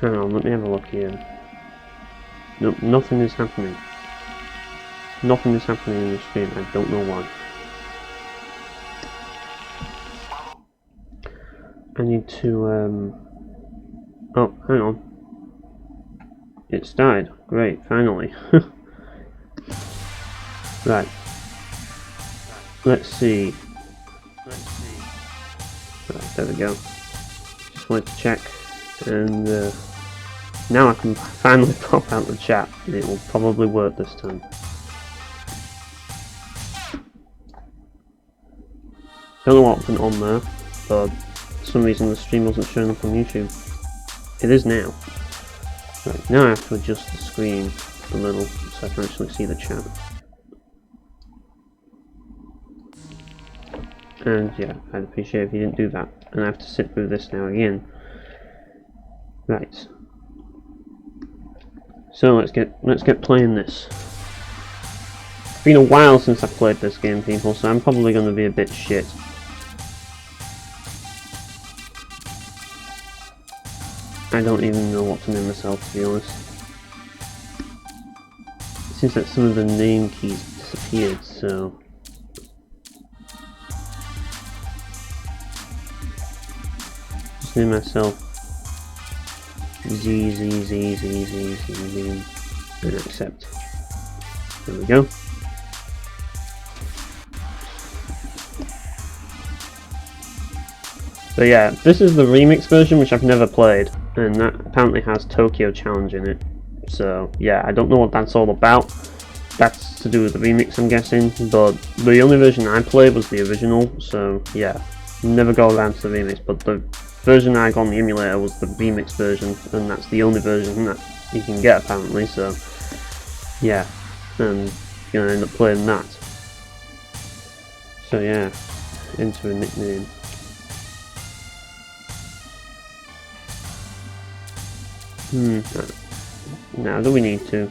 Hang on, let me have a look here. Nope, nothing is happening. Nothing is happening in the stream, I don't know why. I need to, oh, hang on. It's died. Great, finally. Right. Let's see. Right, there we go. Just wanted to check. And now I can finally pop out the chat. It will probably work this time. Don't know what went on there, but for some reason the stream wasn't showing up on YouTube. It is now. Right, now I have to adjust the screen a little so I can actually see the chat. And yeah, I'd appreciate if you didn't do that. And I have to sit through this now again. Right. So let's get playing this. It's been a while since I've played this game, people, so I'm probably going to be a bit shit. I don't even know what to name myself, to be honest. It seems like some of the name keys disappeared, so... Just name myself Z, and accept. There we go. So yeah, this is the remix version, which I've never played, and that apparently has Tokyo Challenge in it. So yeah, I don't know what that's all about. That's to do with the remix, I'm guessing, but the only version I played was the original, so yeah, never go around to the remix, but the version I got on the emulator was the remix version, and that's the only version that you can get apparently, so yeah, and you're gonna end up playing that. So yeah, enter a nickname. Now do we need to?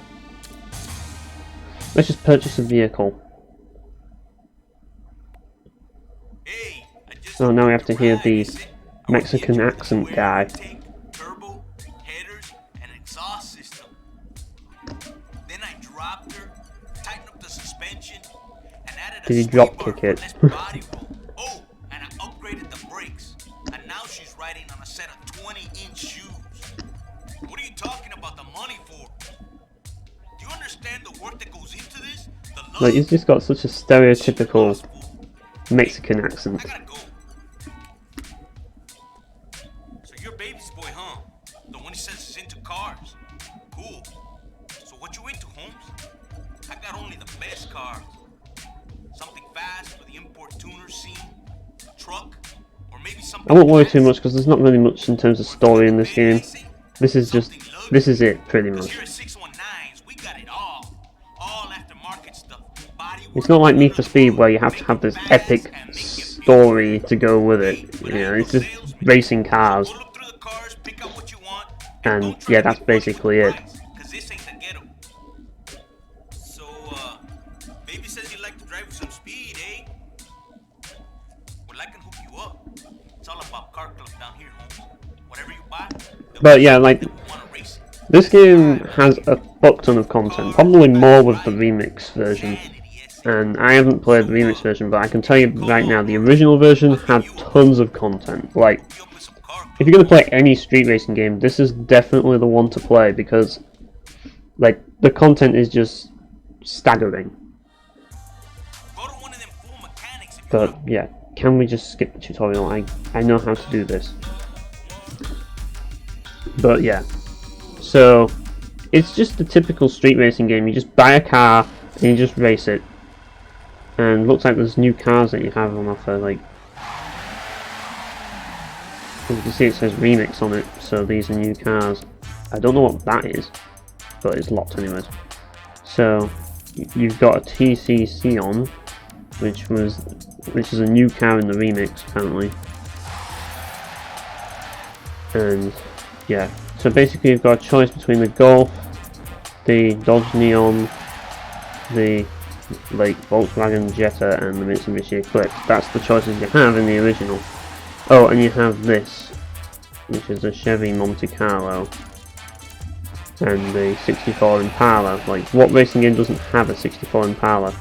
Let's just purchase a vehicle. So now we have to hear the Mexican accent guy. Did he drop kick it? Oh, and I upgraded the brakes. And now she's riding on a set of 20-inch shoes. What are you talking about the money for? Do you understand the work that goes into this? Like, he's just got such a stereotypical Mexican accent. I gotta go. So you're baby's boy, huh? The one who says is into cars. Cool. So what you into, Holmes? I got only the best cars. Something fast for the import tuner scene, a truck, or maybe something. I won't worry too much because there's not really much in terms of story in this game. This is it pretty much. It's not like Need for Speed where you have to have this epic story to go with it. You know, it's just racing cars. And yeah, that's basically it. But yeah, like, this game has a fuck ton of content, probably more with the remix version. And I haven't played the remix version, but I can tell you right now, the original version had tons of content. Like, if you're going to play any street racing game, this is definitely the one to play, because, like, the content is just staggering. But yeah, can we just skip the tutorial? I know how to do this. But yeah, so it's just a typical street racing game. You just buy a car and you just race it. And looks like there's new cars that you have on offer. Like, as you can see, it says remix on it, so these are new cars. I don't know what that is, but it's locked anyways. So you've got a TC Sion, which is a new car in the remix apparently. And yeah, so basically you've got a choice between the Golf, the Dodge Neon, the like Volkswagen Jetta and the Mitsubishi Eclipse. That's the choices you have in the original. Oh, and you have this, which is a Chevy Monte Carlo, and the 64 Impala. Like, what racing game doesn't have a 64 Impala?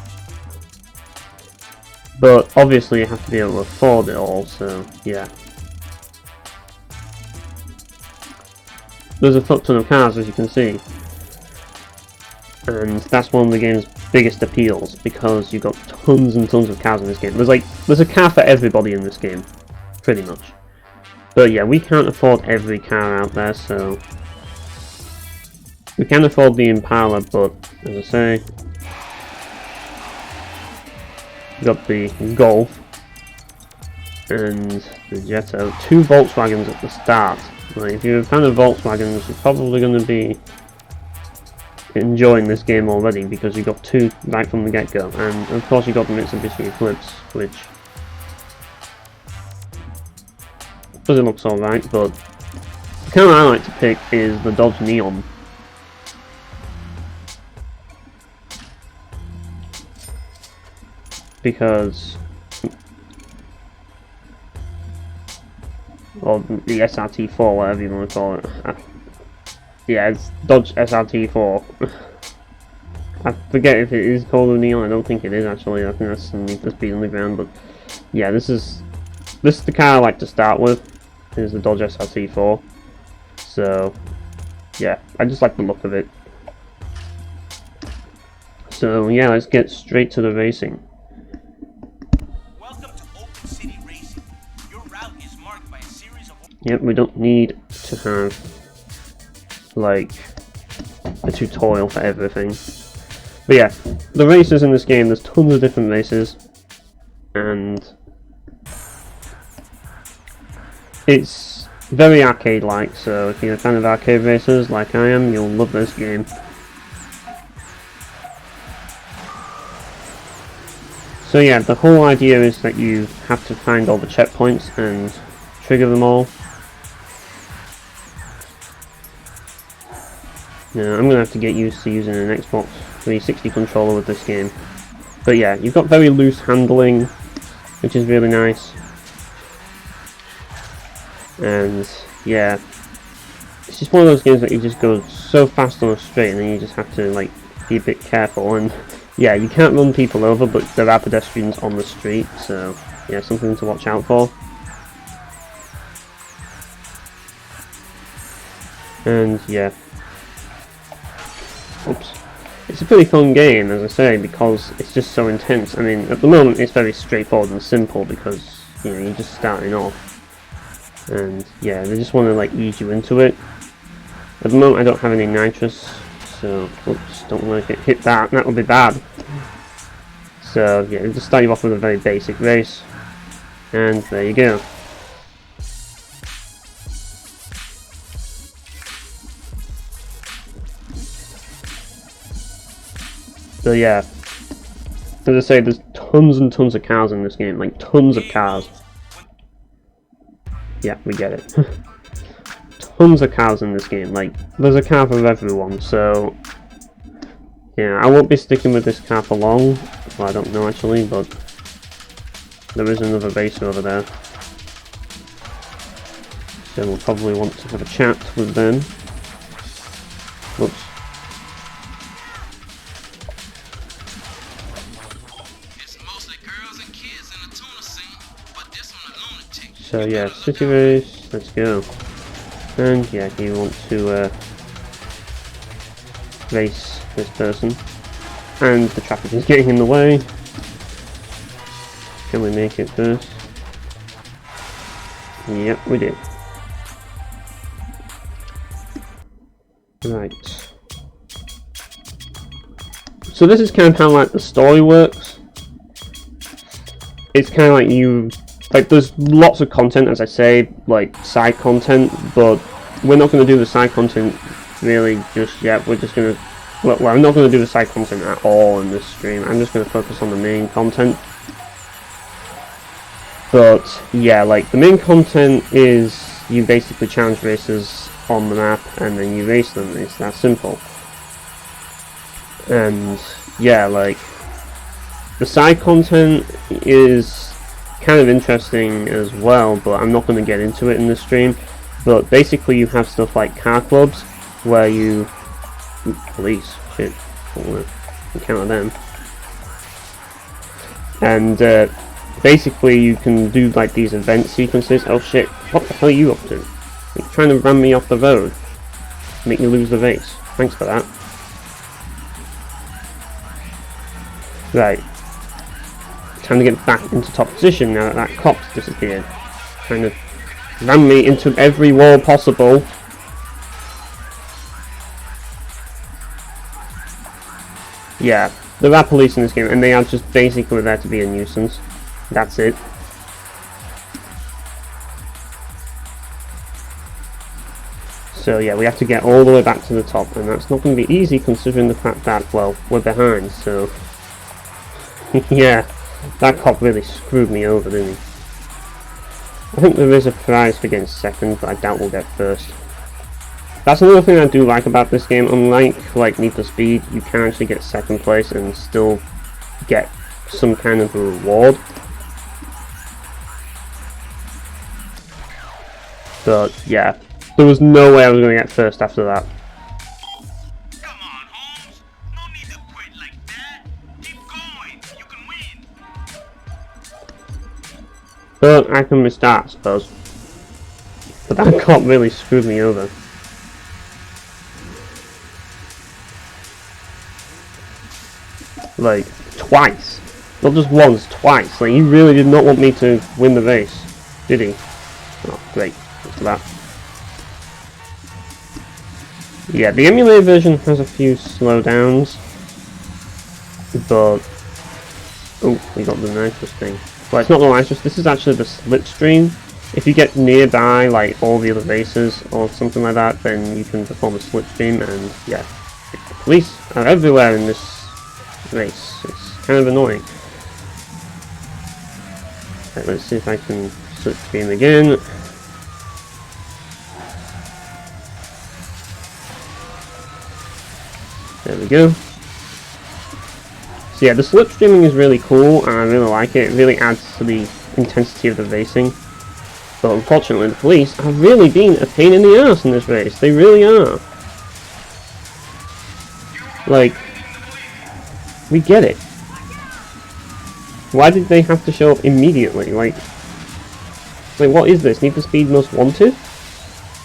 But obviously you have to be able to afford it all, so yeah. There's a fuck ton of cars, as you can see. And that's one of the game's biggest appeals, because you've got tons and tons of cars in this game. There's a car for everybody in this game, pretty much. But yeah, we can't afford every car out there, so we can afford the Impala, but as I say, we've got the Golf and the Jetta. 2 Volkswagens at the start. Like, if you're a fan of Volkswagens, you're probably going to be enjoying this game already, because you got 2 right from the get-go. And of course you got the Mitsubishi Eclipse, which doesn't look alright, but the car I like to pick is the Dodge Neon. Because, or the SRT4, whatever you want to call it. Yeah, it's Dodge SRT4. I forget if it is called a Neon. I don't think it is actually. I think that's underneath the speed on the ground. But yeah, this is the car I like to start with. Is the Dodge SRT4. So yeah, I just like the look of it. So yeah, let's get straight to the racing. Welcome to Open City Racing. Your route is marked by a series of... Yep, we don't need to have like a tutorial for everything. But yeah, the races in this game, there's tons of different races, and it's very arcade-like, so if you're a fan of arcade races like I am, you'll love this game. So yeah, the whole idea is that you have to find all the checkpoints and trigger them all. Now, I'm going to have to get used to using an Xbox 360 controller with this game. But yeah, you've got very loose handling, which is really nice. And yeah, it's just one of those games that you just go so fast on a straight, and then you just have to like be a bit careful. And yeah, you can't run people over, but there are pedestrians on the street, so yeah, something to watch out for. And yeah, oops. It's a pretty fun game, as I say, because it's just so intense. I mean, at the moment it's very straightforward and simple, because you know, you're just starting off. And yeah, they just want to like ease you into it. At the moment I don't have any nitrous, so oops, don't want to hit that, that would be bad. So yeah, just start you off with a very basic race, and there you go. So yeah, as I say, there's tons and tons of cars in this game, like tons of cars. Yeah, we get it. Tons of cars in this game, like, there's a car for everyone, so yeah, I won't be sticking with this car for long. Well, I don't know actually, but there is another racer over there. So we'll probably want to have a chat with them. Whoops. So yeah, city race, let's go. And yeah, you want to race this person. And the traffic is getting in the way. Can we make it first? Yep, we did. Right. So this is kind of how like the story works. It's kind of like you... Like, there's lots of content, as I say, like, side content, but we're not going to do the side content really just yet. We're just going to... Well, I'm not going to do the side content at all in this stream. I'm just going to focus on the main content. But, yeah, like, the main content is you basically challenge racers on the map, and then you race them. It's that simple. And, yeah, like, the side content is kind of interesting as well, but I'm not going to get into it in this stream. But basically you have stuff like car clubs, where you Police. Shit. I'll encounter them. And basically you can do like these event sequences. Oh shit, what the hell are you up to? You're trying to run me off the road. Make me lose the vase. Thanks for that. Right. Time to get back into top position now that that cop's disappeared. Trying to ram me into every wall possible. Yeah, there are police in this game, and they are just basically there to be a nuisance. That's it. So yeah, we have to get all the way back to the top, and that's not going to be easy considering the fact that, well, we're behind, so... yeah, that cop really screwed me over, didn't he? I think there is a prize for getting second, but I doubt we'll get first. That's another thing I do like about this game. Unlike like Need for Speed, you can actually get second place and still get some kind of a reward. But yeah, there was no way I was going to get first after that. Come on, Holmes. No need to quit like that. Keep going. You can win. But I can restart, I suppose. But that cop really screwed me over. Like, twice. Not just once, twice. Like, he really did not want me to win the race, did he? Oh, great. Thanks for that. Yeah, the emulator version has a few slowdowns. But... oh, we got the nitrous thing. Well, it's not the nitrous, this is actually the slipstream. If you get nearby, like, all the other races or something like that, then you can perform a slipstream, and yeah. The police are everywhere in this race. It's kind of annoying. Okay, let's see if I can slipstream again. There we go. So yeah, the slipstreaming is really cool and I really like it. It really adds to the intensity of the racing. But unfortunately the police have really been a pain in the ass in this race. They really are. Like, we get it. Why did they have to show up immediately? Like what is this? Need for Speed Most Wanted?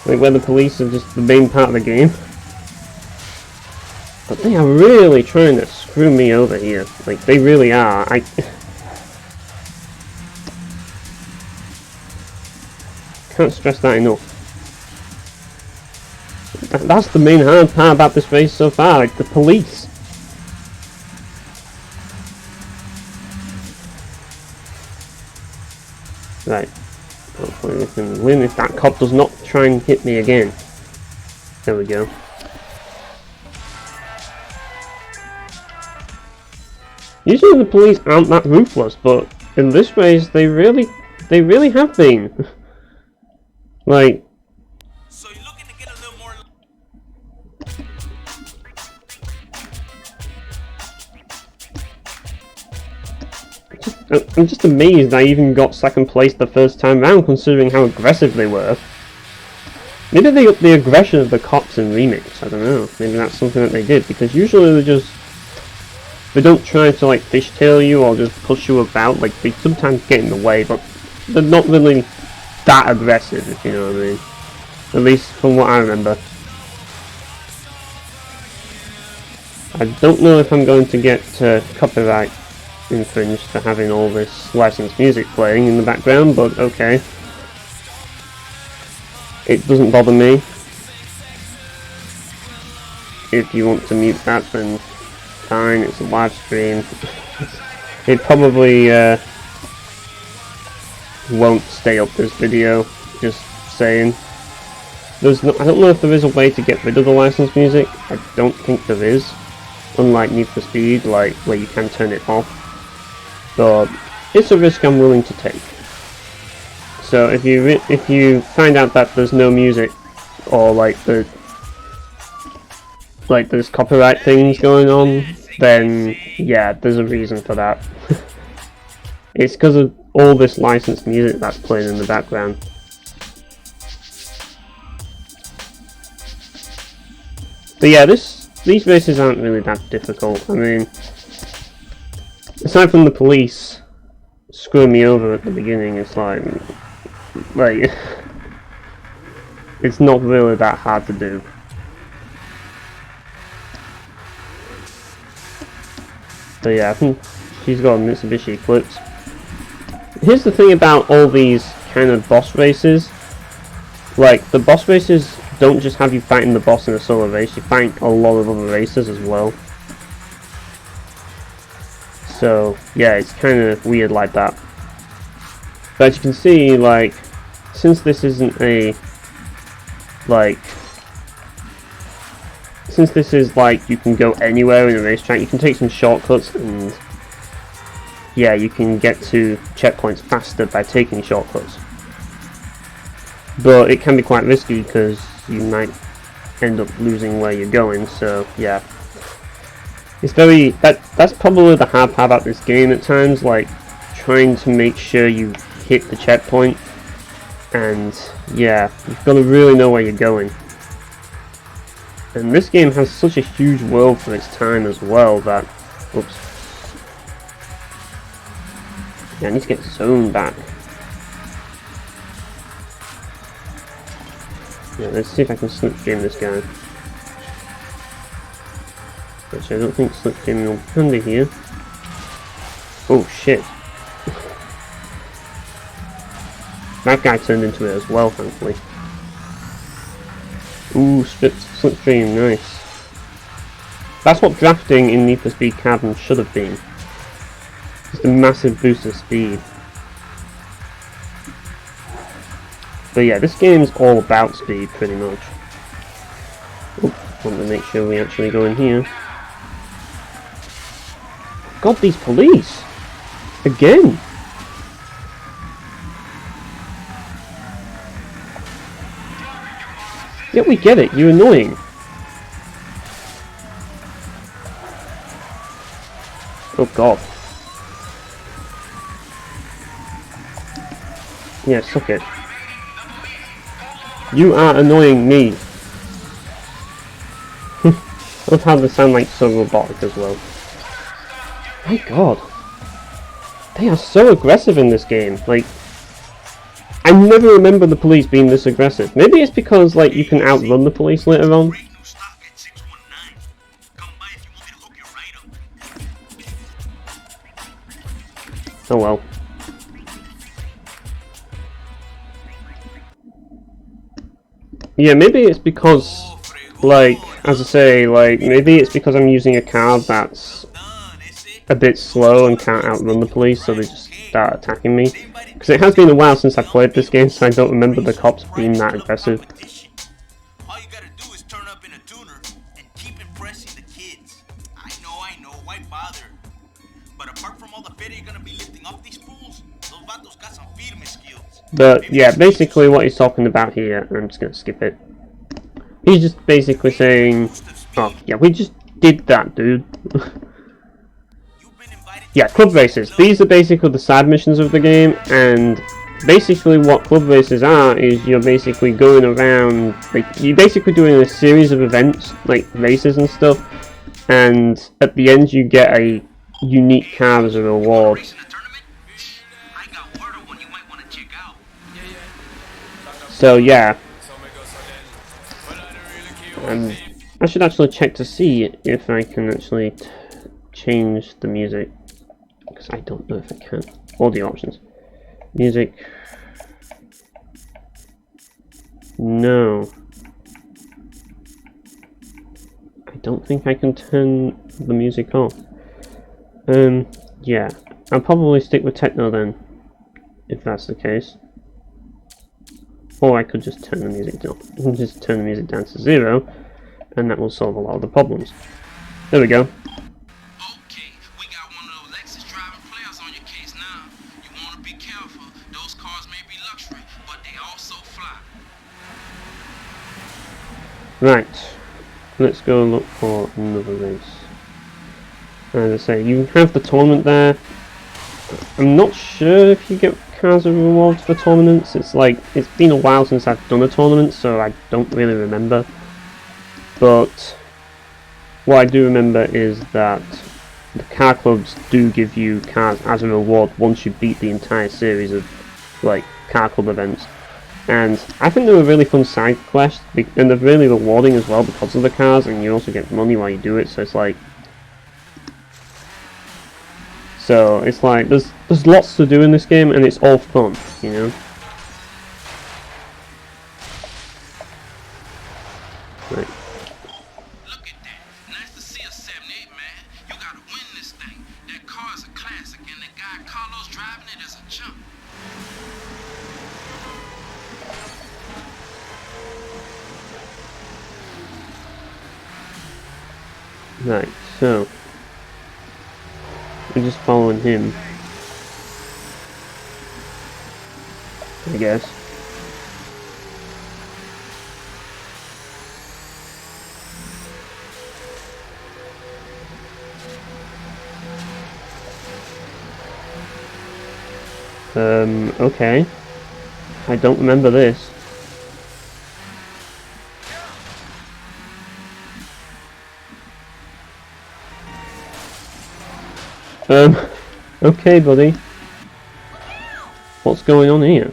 Like where the police are just the main part of the game? But they are really trying to screw me over here. Like, they really are. I can't stress that enough. That's the main hard part about this race so far, like the police. Right. Hopefully we can win if that cop does not try and hit me again. There we go. Usually the police aren't that ruthless, but in this race they really have been. Like, So you're looking to get a little more. I'm just amazed I even got second place the first time round, considering how aggressive they were. Maybe they upped the aggression of the cops in Remix, I don't know. Maybe that's something that they did, because usually they don't try to like fishtail you or just push you about. Like, they sometimes get in the way, but they're not really that aggressive, if you know what I mean. At least from what I remember. I don't know if I'm going to get copyright infringed for having all this licensed music playing in the background, but okay. It doesn't bother me. If you want to mute that, then fine, it's a live stream. It probably won't stay up this video, just saying. I don't know if there is a way to get rid of the licensed music. I don't think there is, unlike Need for Speed, like where you can turn it off. But it's a risk I'm willing to take. So if you find out that there's no music, or like there's copyright things going on, then yeah, there's a reason for that. It's because of all this licensed music that's playing in the background. But yeah, this these races aren't really that difficult. I mean, aside from the police screwing me over at the beginning, it's like it's not really that hard to do. So yeah, I think she's got a Mitsubishi Eclipse. Here's the thing about all these kind of boss races. Like, the boss races don't just have you fighting the boss in a solo race, you fight a lot of other races as well. So, yeah, it's kind of weird like that. But as you can see, like, since this isn't a, like, since this is like, you can go anywhere in a racetrack, you can take some shortcuts and, yeah, you can get to checkpoints faster by taking shortcuts. But it can be quite risky because you might end up losing where you're going, so yeah. It's very, that's probably the hard part about this game at times, like trying to make sure you hit the checkpoint, and yeah, you've got to really know where you're going. And this game has such a huge world for its time as well that, oops. Yeah, I need to get zone back. Yeah, let's see if I can slipstream this guy. Actually, I don't think slipstreaming will be handy here. Oh shit. That guy turned into it as well, thankfully. Ooh, slipstream, nice. That's what drafting in Need for Speed Carbon should have been. Just a massive boost of speed. But yeah, this game's all about speed, pretty much. Oh, want to make sure we actually go in here. God, these police! Again! Yeah, we get it, you're annoying. Oh god. Yeah, suck it. You are annoying me. I love how they sound like so robotic as well. My god. They are so aggressive in this game. Like, I never remember the police being this aggressive. Maybe it's because, like, you can outrun the police later on. Oh well. Yeah, maybe it's because, like, as I say, like, maybe it's because I'm using a car that's a bit slow and can't outrun the police, so they just start attacking me. Because it has been a while since I played this game, so I don't remember the cops being that aggressive. All you gotta do is turn up in a tuner and keep impressing the kids. I know, why bother? But apart from all the fear you're gonna be lifting off these fools, those vatos got some firme skills. But yeah, basically what he's talking about here, I'm just gonna skip it. He's just basically saying, oh yeah, we just did that, dude. Yeah, club races. These are basically the side missions of the game, and basically what club races are is you're basically going around, like, you're basically doing a series of events, like races and stuff, and at the end you get a unique car as a reward. So yeah, I should actually check to see if I can actually change the music, because I don't know if I can. Audio options, music, no, I don't think I can turn the music off. Yeah, I'll probably stick with techno then, if that's the case. Or I could just turn the music down. Just turn the music down to 0, and that will solve a lot of the problems. There we go. Okay, we got one of those Lexus driving players on your case now. You want to be careful. Those cars may be luxury, but they also fly. Right, let's go look for another race. As I say, you have the tournament there. I'm not sure if you get cars as rewards for tournaments. It's like, it's been a while since I've done a tournament, so I don't really remember. But what I do remember is that the car clubs do give you cars as a reward once you beat the entire series of like car club events, and I think they're a really fun side quest, and they're really rewarding as well because of the cars, and you also get money while you do it. So it's like there's lots to do in this game, and it's all fun, you know. Right. Look at that. Nice to see a 78, man. You gotta win this thing. That car is a classic, and the guy Carlos driving it is a chump. Right, so we're just following him, I guess. Okay. I don't remember this. Okay, buddy. What's going on here?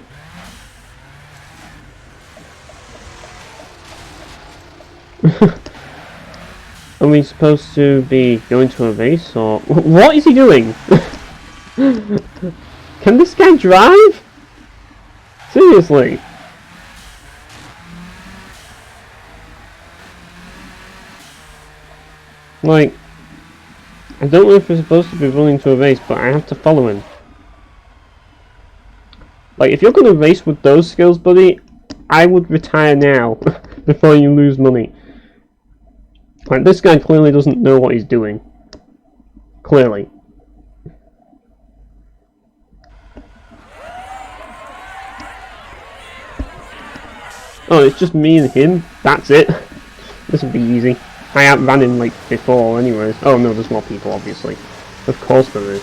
Are we supposed to be going to a race, or what is he doing? Can this guy drive? Seriously? Like, I don't know if we're supposed to be running to a race, but I have to follow him. Like, if you're gonna race with those skills, buddy, I would retire now before you lose money. Like, this guy clearly doesn't know what he's doing. Clearly. Oh, it's just me and him? That's it? This would be easy. I outran him, like, before anyways. Oh no, there's more people, obviously. Of course there is.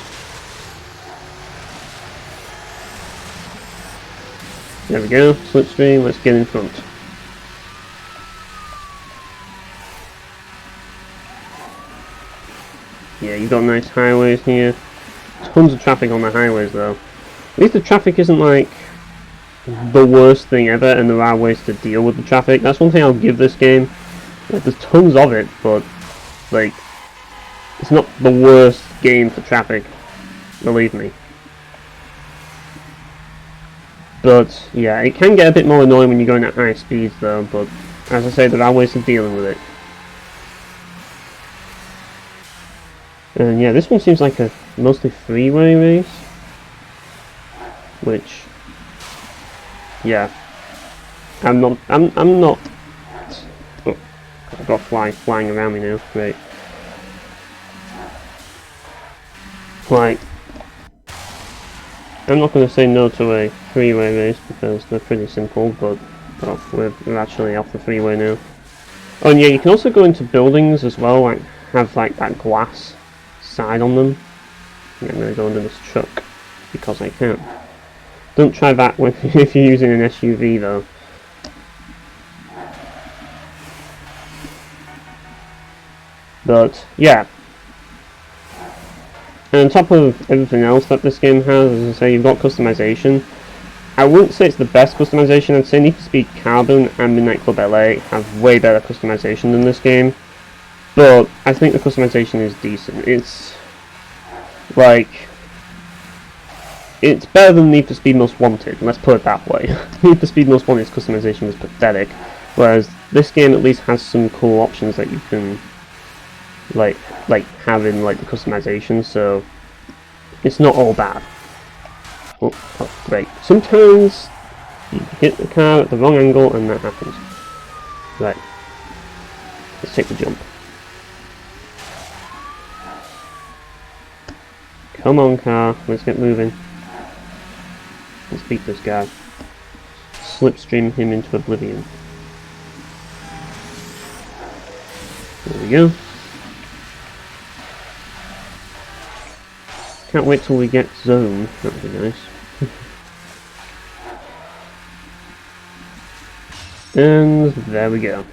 There we go, slipstream, let's get in front. Yeah, you've got nice highways here. Tons of traffic on the highways though. At least the traffic isn't like the worst thing ever, and there are ways to deal with the traffic. That's one thing I'll give this game. Like, there's tons of it, but like, it's not the worst game for traffic, believe me. But yeah, it can get a bit more annoying when you're going at high speeds though, but as I say, there are ways of dealing with it. And yeah, this one seems like a mostly freeway race, which, yeah, I'm not, oh, I've got flying around me now, great. Like, I'm not going to say no to a freeway race because they're pretty simple, but well, we're actually off the freeway now. Oh, and yeah, you can also go into buildings as well, like have like that glass side on them. Yeah, I'm going to go under this truck because I can. Don't try that if you're using an SUV though. But yeah. And on top of everything else that this game has, as I say, you've got customization. I wouldn't say it's the best customization. I'd say Need for Speed Carbon and Midnight Club LA have way better customization than this game. But I think the customization is decent. It's like, it's better than Need for Speed Most Wanted, let's put it that way. Need for Speed Most Wanted's customization was pathetic, whereas this game at least has some cool options that you can like have in like the customization, so it's not all bad. Oh, great. Sometimes you hit the car at the wrong angle and that happens. Right. Let's take the jump. Come on, car, let's get moving. Let's beat this guy. Slipstream him into oblivion. There we go. Can't wait till we get zone, that would be nice. And there we go.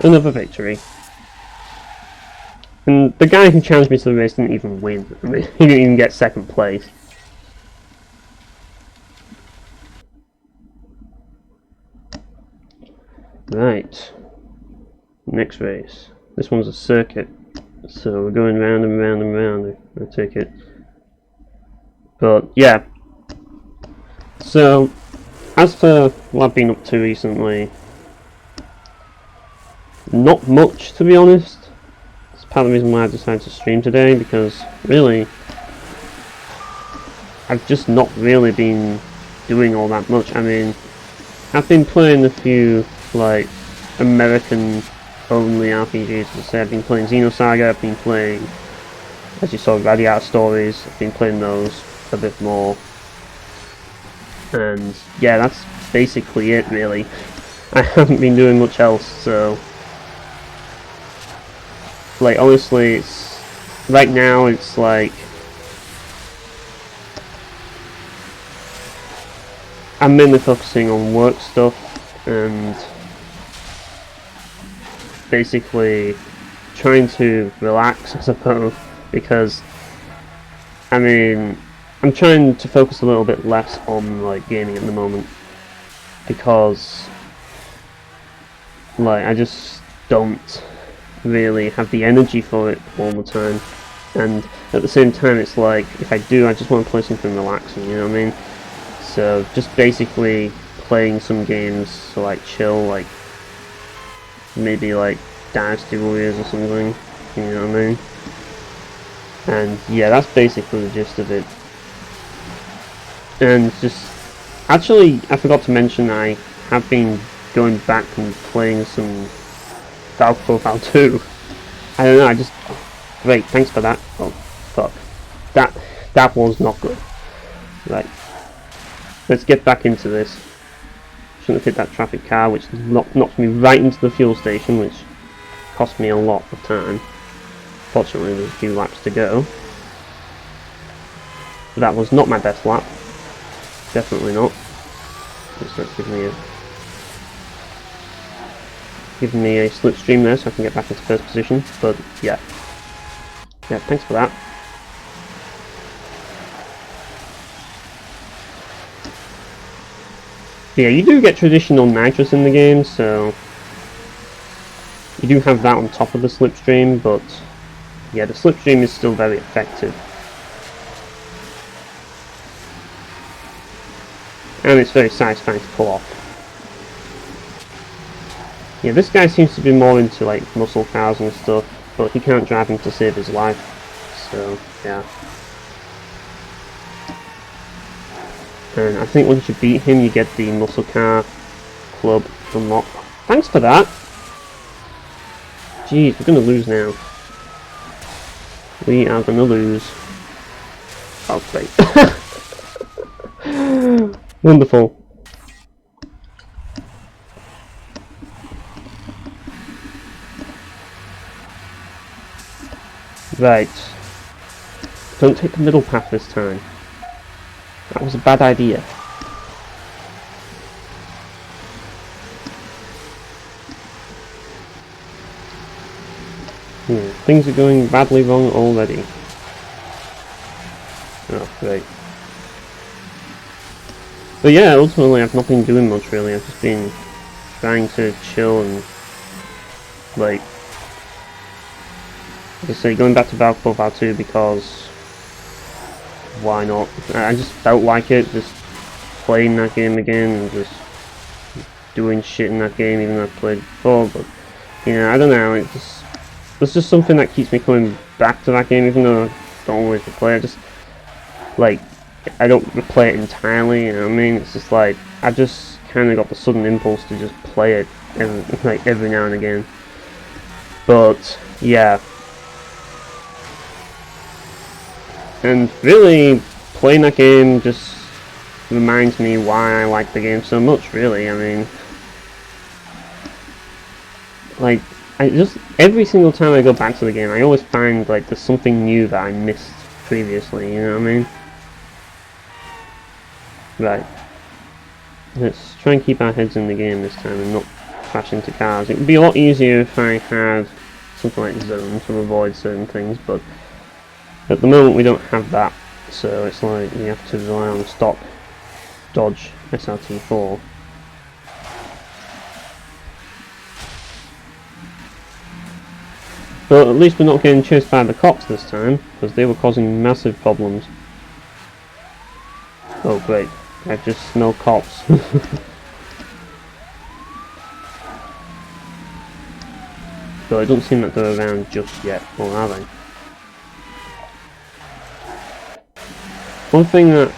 Another victory. And the guy who challenged me to the race didn't even win. I mean, he didn't even get second place. Right. Next race. This one's a circuit. So we're going round and round and round. I take it. But yeah. So, as for what I've been up to recently, not much, to be honest. It's part of the reason why I decided to stream today, because really, I've just not really been doing all that much. I mean, I've been playing a few, like, American only RPGs. As I say, I've been playing Xenosaga, I've been playing, as you saw, Radiata Stories, I've been playing those a bit more. And yeah, that's basically it, really. I haven't been doing much else, so like, honestly, it's right now it's like I'm mainly focusing on work stuff and basically trying to relax, I suppose, because I mean, I'm trying to focus a little bit less on like gaming at the moment, because like I just don't really have the energy for it all the time, and at the same time it's like, if I do, I just want to play something relaxing, you know what I mean? So just basically playing some games to like chill, like maybe like Dynasty Warriors or something, you know what I mean? And yeah, that's basically the gist of it. And just, actually, I forgot to mention, I have been going back and playing some Valve Profile 2. I don't know, I just, great, thanks for that. Oh, fuck. That was not good. Right. Let's get back into this. Shouldn't have hit that traffic car, which knocked me right into the fuel station, which cost me a lot of time. Fortunately, there's a few laps to go. But that was not my best lap. Definitely not. Just giving me a slipstream there so I can get back into first position. But yeah. Yeah, thanks for that. But yeah, you do get traditional nitrous in the game, so you do have that on top of the slipstream, but yeah, the slipstream is still very effective. And it's very satisfying to pull off. Yeah, this guy seems to be more into like muscle cars and stuff, but he can't drive them to save his life, so yeah. And I think once you beat him, you get the muscle car club unlocked. Thanks for that! Jeez, we're gonna lose now. We are gonna lose. Oh, great. Wonderful. Right. Don't take the middle path this time. That was a bad idea. Things are going badly wrong already. Oh, great. But yeah, ultimately I've not been doing much really. I've just been trying to chill and like, as I say, going back to Valve Profile 2 because why not? I just felt like it, just playing that game again and just doing shit in that game even though I've played before, but you know, I don't know, it's just something that keeps me coming back to that game even though I don't always replay it. Just like, I don't replay it entirely, you know what I mean? It's just like, I just kind of got the sudden impulse to just play it every now and again. But yeah. And really, playing that game just reminds me why I like the game so much, really. I mean, like, I just, every single time I go back to the game, I always find, like, there's something new that I missed previously, you know what I mean? Right. Let's try and keep our heads in the game this time and not crash into cars. It would be a lot easier if I had something like zone to avoid certain things, but at the moment we don't have that, so it's like we have to rely on stock Dodge SRT4. But at least we're not getting chased by the cops this time, because they were causing massive problems. Oh great, I just smell cops. But it doesn't seem like they're around just yet, or are they? One thing that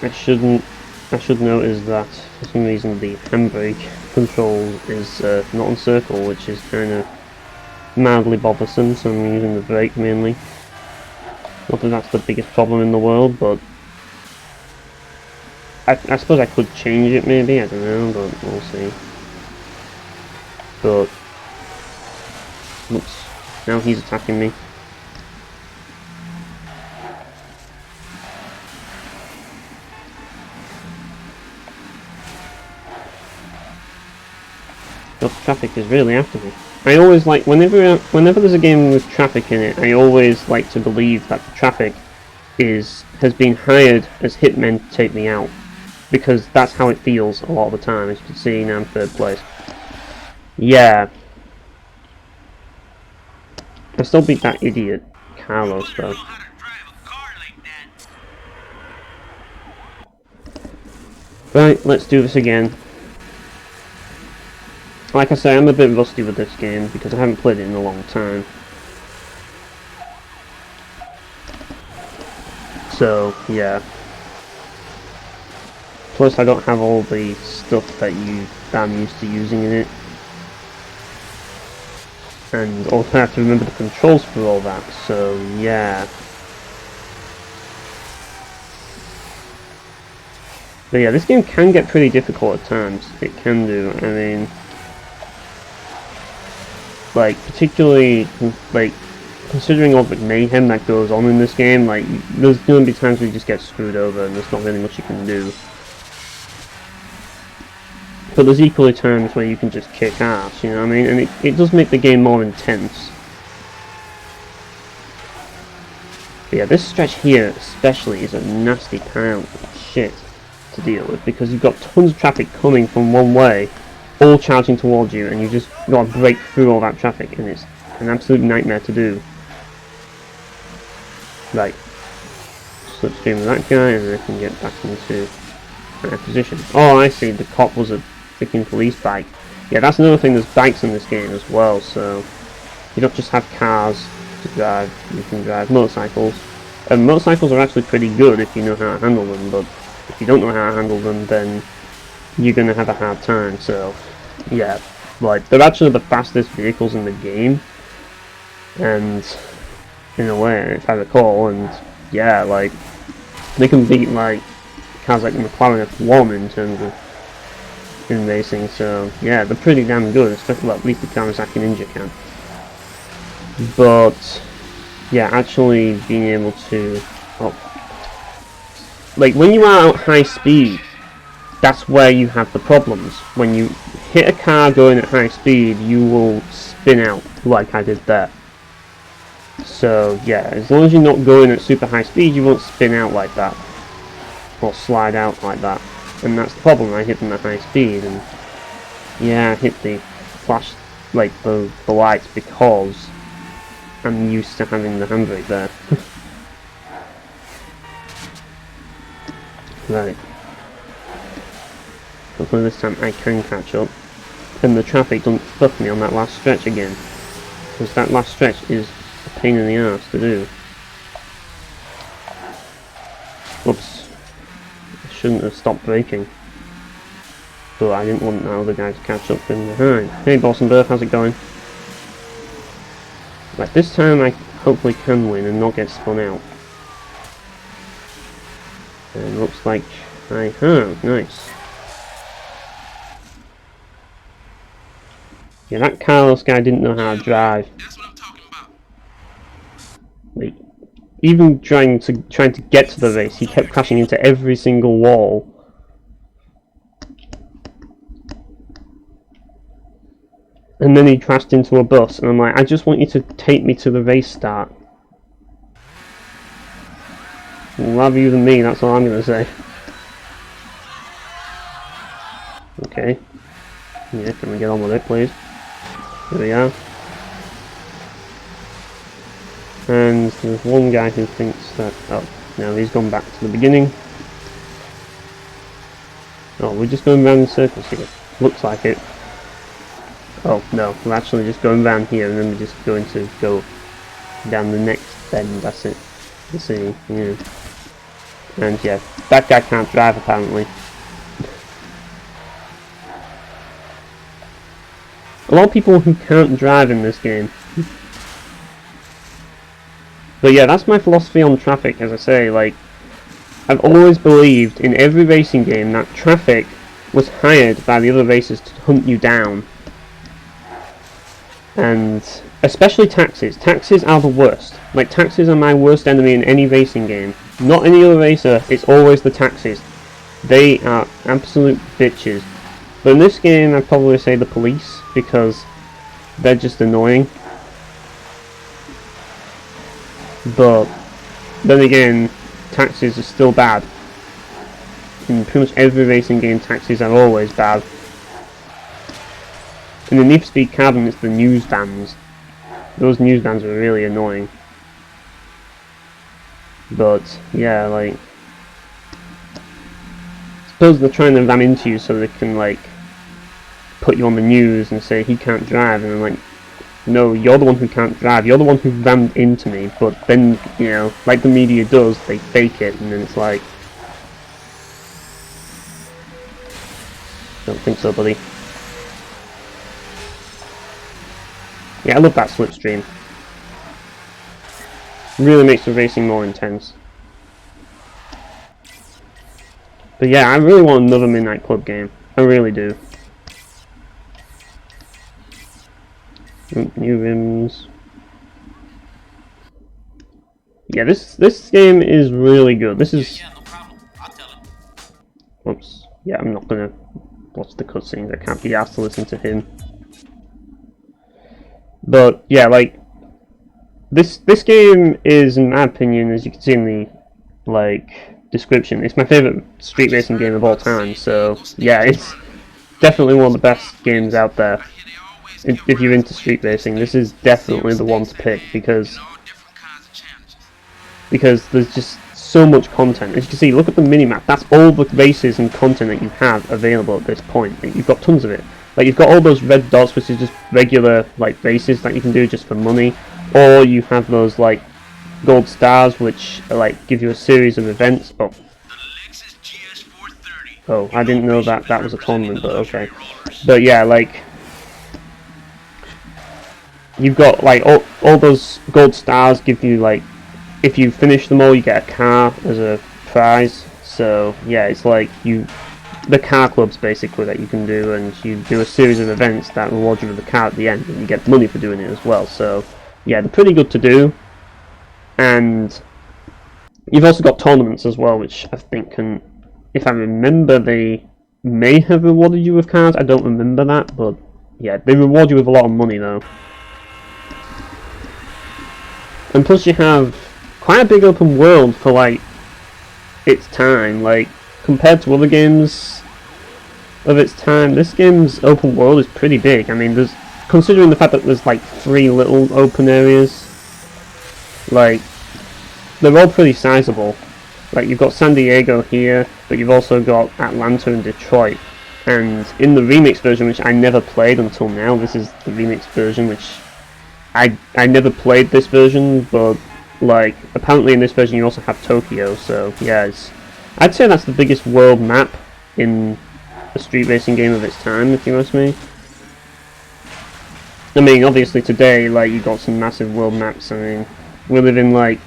I should note is that for some reason the handbrake control is not on circle, which is kind of mildly bothersome, so I'm using the brake mainly. Not that that's the biggest problem in the world, but I suppose I could change it maybe, I don't know, but we'll see. But oops, now he's attacking me. The traffic is really after me. I always like, whenever there's a game with traffic in it, I always like to believe that the traffic has been hired as hitmen to take me out, because that's how it feels a lot of the time. As you can see, now I'm third place. Yeah. I still beat that idiot Carlos though. Right, let's do this again. Like I say, I'm a bit rusty with this game because I haven't played it in a long time. So, yeah. Plus I don't have all the stuff that I'm used to using in it. And also I have to remember the controls for all that, so yeah. But yeah, this game can get pretty difficult at times. It can do, I mean... like, particularly, like, considering all the mayhem that goes on in this game, like, there's going to be times where you just get screwed over and there's not really much you can do. But there's equally times where you can just kick ass, you know what I mean? And it does make the game more intense. But yeah, this stretch here especially is a nasty pile of shit to deal with, because you've got tons of traffic coming from one way, all charging towards you, and you just got to break through all that traffic, and it's an absolute nightmare to do. Right, slipstream of that guy, and then I can get back into my position. Oh, I see, the cop was a freaking police bike. Yeah, that's another thing, there's bikes in this game as well, so you don't just have cars to drive, you can drive motorcycles. And motorcycles are actually pretty good if you know how to handle them, but if you don't know how to handle them, then you're going to have a hard time. So yeah, like, they're actually the fastest vehicles in the game, and in a way, if I recall, and yeah, like, they can beat like cars like the McLaren F1 in terms of in racing, so yeah, they're pretty damn good, especially, well, at least the Kawasaki Ninja can. But yeah, actually being able to, like, when you are at high speed, that's where you have the problems. When you hit a car going at high speed, you will spin out like I did there. So yeah, as long as you're not going at super high speed, you won't spin out like that, or slide out like that. And that's the problem. I hit them at high speed, and yeah, I hit the flash, like the lights, because I'm used to having the handbrake there. Right. Hopefully this time I can catch up, and the traffic doesn't fuck me on that last stretch again, because that last stretch is a pain in the arse to do. Oops. I shouldn't have stopped braking, but I didn't want that other guy to catch up from behind. Hey Boston Birth, how's it going? Right, this time I hopefully can win and not get spun out. And looks like I have. Nice. Yeah, that Carlos guy didn't know how to drive. That's what I'm talking about. Like, even trying to get to the race, he kept crashing into every single wall. And then he crashed into a bus, and I'm like, I just want you to take me to the race start. Rather you than me, that's all I'm going to say. Okay. Yeah, can we get on with it, please? Here we are. And there's one guy who thinks that... Oh, no, he's gone back to the beginning. Oh, we're just going round in circles here. Looks like it. Oh, no, we're actually just going round here, and then we're just going to go down the next bend, that's it. You see, yeah. And yeah, that guy can't drive apparently. A lot of people who can't drive in this game. But yeah, that's my philosophy on traffic, as I say, like, I've always believed in every racing game that traffic was hired by the other racers to hunt you down. And especially taxis. Taxis are the worst. Like, taxis are my worst enemy in any racing game. Not any other racer, it's always the taxis. They are absolute bitches. But in this game, I'd probably say the police, because they're just annoying. But then again, taxis are still bad. In pretty much every racing game, taxis are always bad. In the Need for Speed Carbon, it's the news vans. Those news vans are really annoying. But, yeah, like... I suppose they're trying to ram into you so they can, like, put you on the news and say he can't drive, and I'm like, no, you're the one who can't drive, you're the one who rammed into me, but then, you know, like the media does, they fake it, and then it's like... Don't think so, buddy. Yeah, I love that slipstream. Really makes the racing more intense. But yeah, I really want another Midnight Club game. I really do. New rims. Yeah, this game is really good. This is... Yeah, no problem. I'll tell him. Oops. Yeah, I'm not gonna watch the cutscenes. I can't be asked to listen to him. But yeah, like this game is, in my opinion, as you can see in the description, it's my favorite street racing game of all time. So yeah, it's definitely one of the best games out there. If you're into street racing, this is definitely the one to pick because there's just so much content. As you can see, look at the minimap. That's all the races and content that you have available at this point. You've got tons of it. Like, you've got all those red dots, which is just regular, like, races that you can do just for money. Or you have those, like, gold stars, which, like, give you a series of events. Oh, I didn't know that was a tournament, but okay. But yeah, like, you've got, like, all those gold stars give you, like, if you finish them all, you get a car as a prize. So, yeah, it's like, the car clubs basically that you can do, and you do a series of events that reward you with a car at the end, and you get money for doing it as well. So yeah, they're pretty good to do. And you've also got tournaments as well, which I think can, if I remember, they may have rewarded you with cars. I don't remember that, but yeah, they reward you with a lot of money though. And plus you have quite a big open world for like its time. Like, compared to other games of its time, this game's open world is pretty big. I mean, considering the fact that there's like 3 little open areas, like, they're all pretty sizable. Like, you've got San Diego here, but you've also got Atlanta and Detroit. And in the remix version, which I never played until now, this is the remix version, which I never played this version, but like, apparently in this version you also have Tokyo, so yeah, I'd say that's the biggest world map in a street racing game of its time, if you ask me. I mean, obviously today, like, you got some massive world maps. I mean, we live in, like,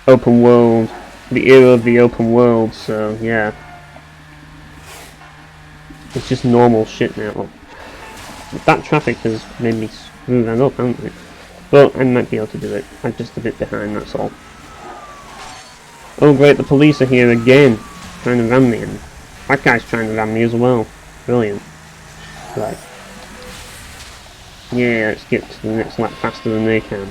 open world, the era of the open world, so yeah. It's just normal shit now. Well, that traffic has made me screw that up, hasn't it? But I might be able to do it. I'm just a bit behind, that's all. Oh great, the police are here again, trying to ram me, and that guy's trying to ram me as well. Brilliant. Right. Yeah, let's get to the next lap faster than they can.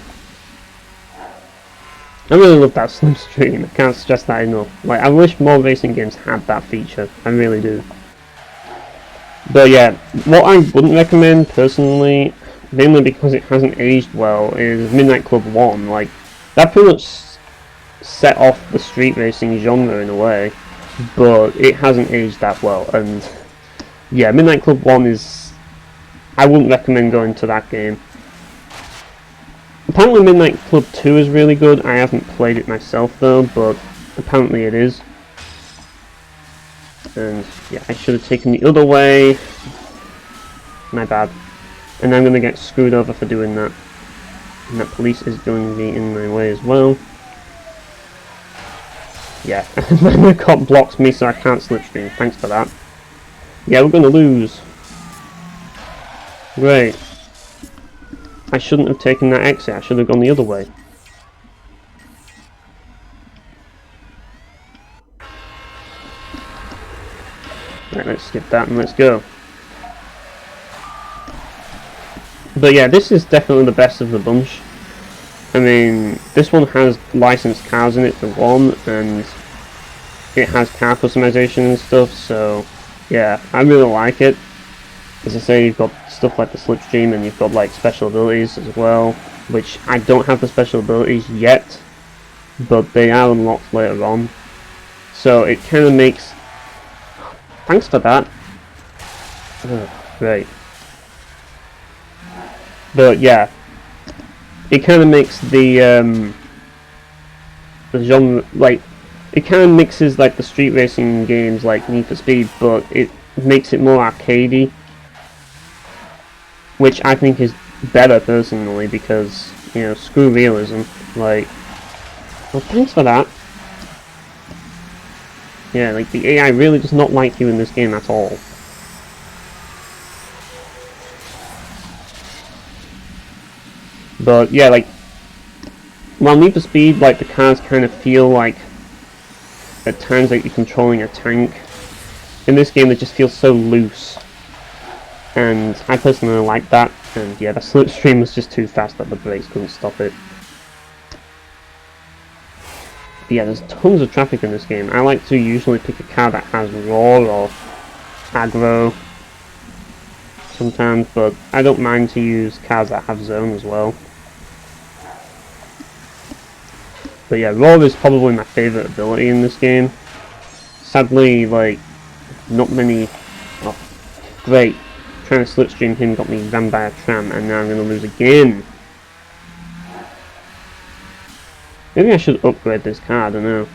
I really love that slipstream, I can't stress that enough. Like, I wish more racing games had that feature, I really do. But yeah, what I wouldn't recommend personally, mainly because it hasn't aged well, is Midnight Club 1. Like, that pretty much set off the street racing genre in a way, but it hasn't aged that well, and yeah, Midnight Club 1 is... I wouldn't recommend going to that game. Apparently Midnight Club 2 is really good. I haven't played it myself though, but apparently it is. And yeah, I should have taken the other way. My bad. And I'm going to get screwed over for doing that. And that police is going to be in my way as well. Yeah, the cop blocks me so I can't slipstream. Thanks for that. Yeah, we're going to lose. Great. I shouldn't have taken that exit, I should have gone the other way. Right, let's skip that and let's go. But yeah, this is definitely the best of the bunch. I mean, this one has licensed cars in it for one, and it has car customization and stuff, so yeah, I really like it. As I say, you've got stuff like the slipstream, and you've got like special abilities as well, which I don't have the special abilities yet, but they are unlocked later on. So it kind of makes... Thanks for that. Oh, great. But yeah, it kind of makes the genre, like, it kind of mixes like the street racing games like Need for Speed, but it makes it more arcadey, which I think is better personally, because, you know, screw realism. Like, well, thanks for that. Yeah, like, the AI really does not like you in this game at all. But yeah, like, while Need for Speed, like, the cars kind of feel like at times like you're controlling a tank, in this game they just feel so loose, and I personally like that. And yeah, the slipstream was just too fast that the brakes couldn't stop it. But yeah, there's tons of traffic in this game. I like to usually pick a car that has raw or aggro sometimes, but I don't mind to use cars that have zone as well. But yeah, raw is probably my favourite ability in this game. Sadly, like, not many... Oh, great. Trying to slipstream him got me rammed by a tram, and now I'm going to lose again. Maybe I should upgrade this car, I don't know.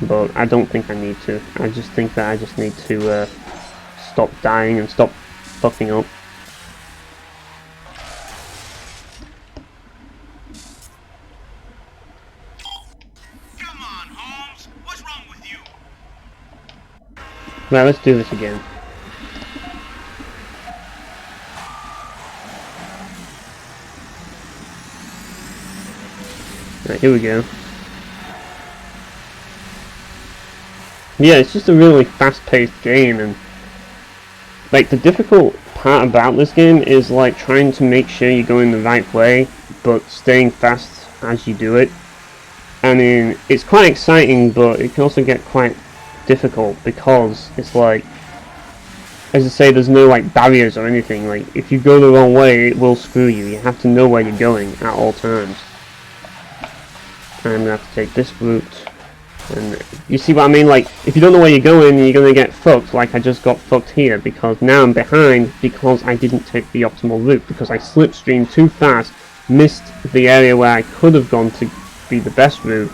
But I don't think I need to. I just think that I just need to stop dying and stop fucking up. Come on, Holmes. What's wrong with you? Right, let's do this again. Right, here we go. Yeah, it's just a really fast-paced game, and like the difficult part about this game is like trying to make sure you're going the right way, but staying fast as you do it. I mean, it's quite exciting, but it can also get quite difficult because it's like, as I say, there's no like barriers or anything. Like, if you go the wrong way, it will screw you. You have to know where you're going at all times. I'm gonna have to take this route, and you see what I mean? Like, if you don't know where you're going, you're gonna get fucked, like I just got fucked here, because now I'm behind because I didn't take the optimal route, because I slipstreamed too fast, missed the area where I could have gone to be the best route,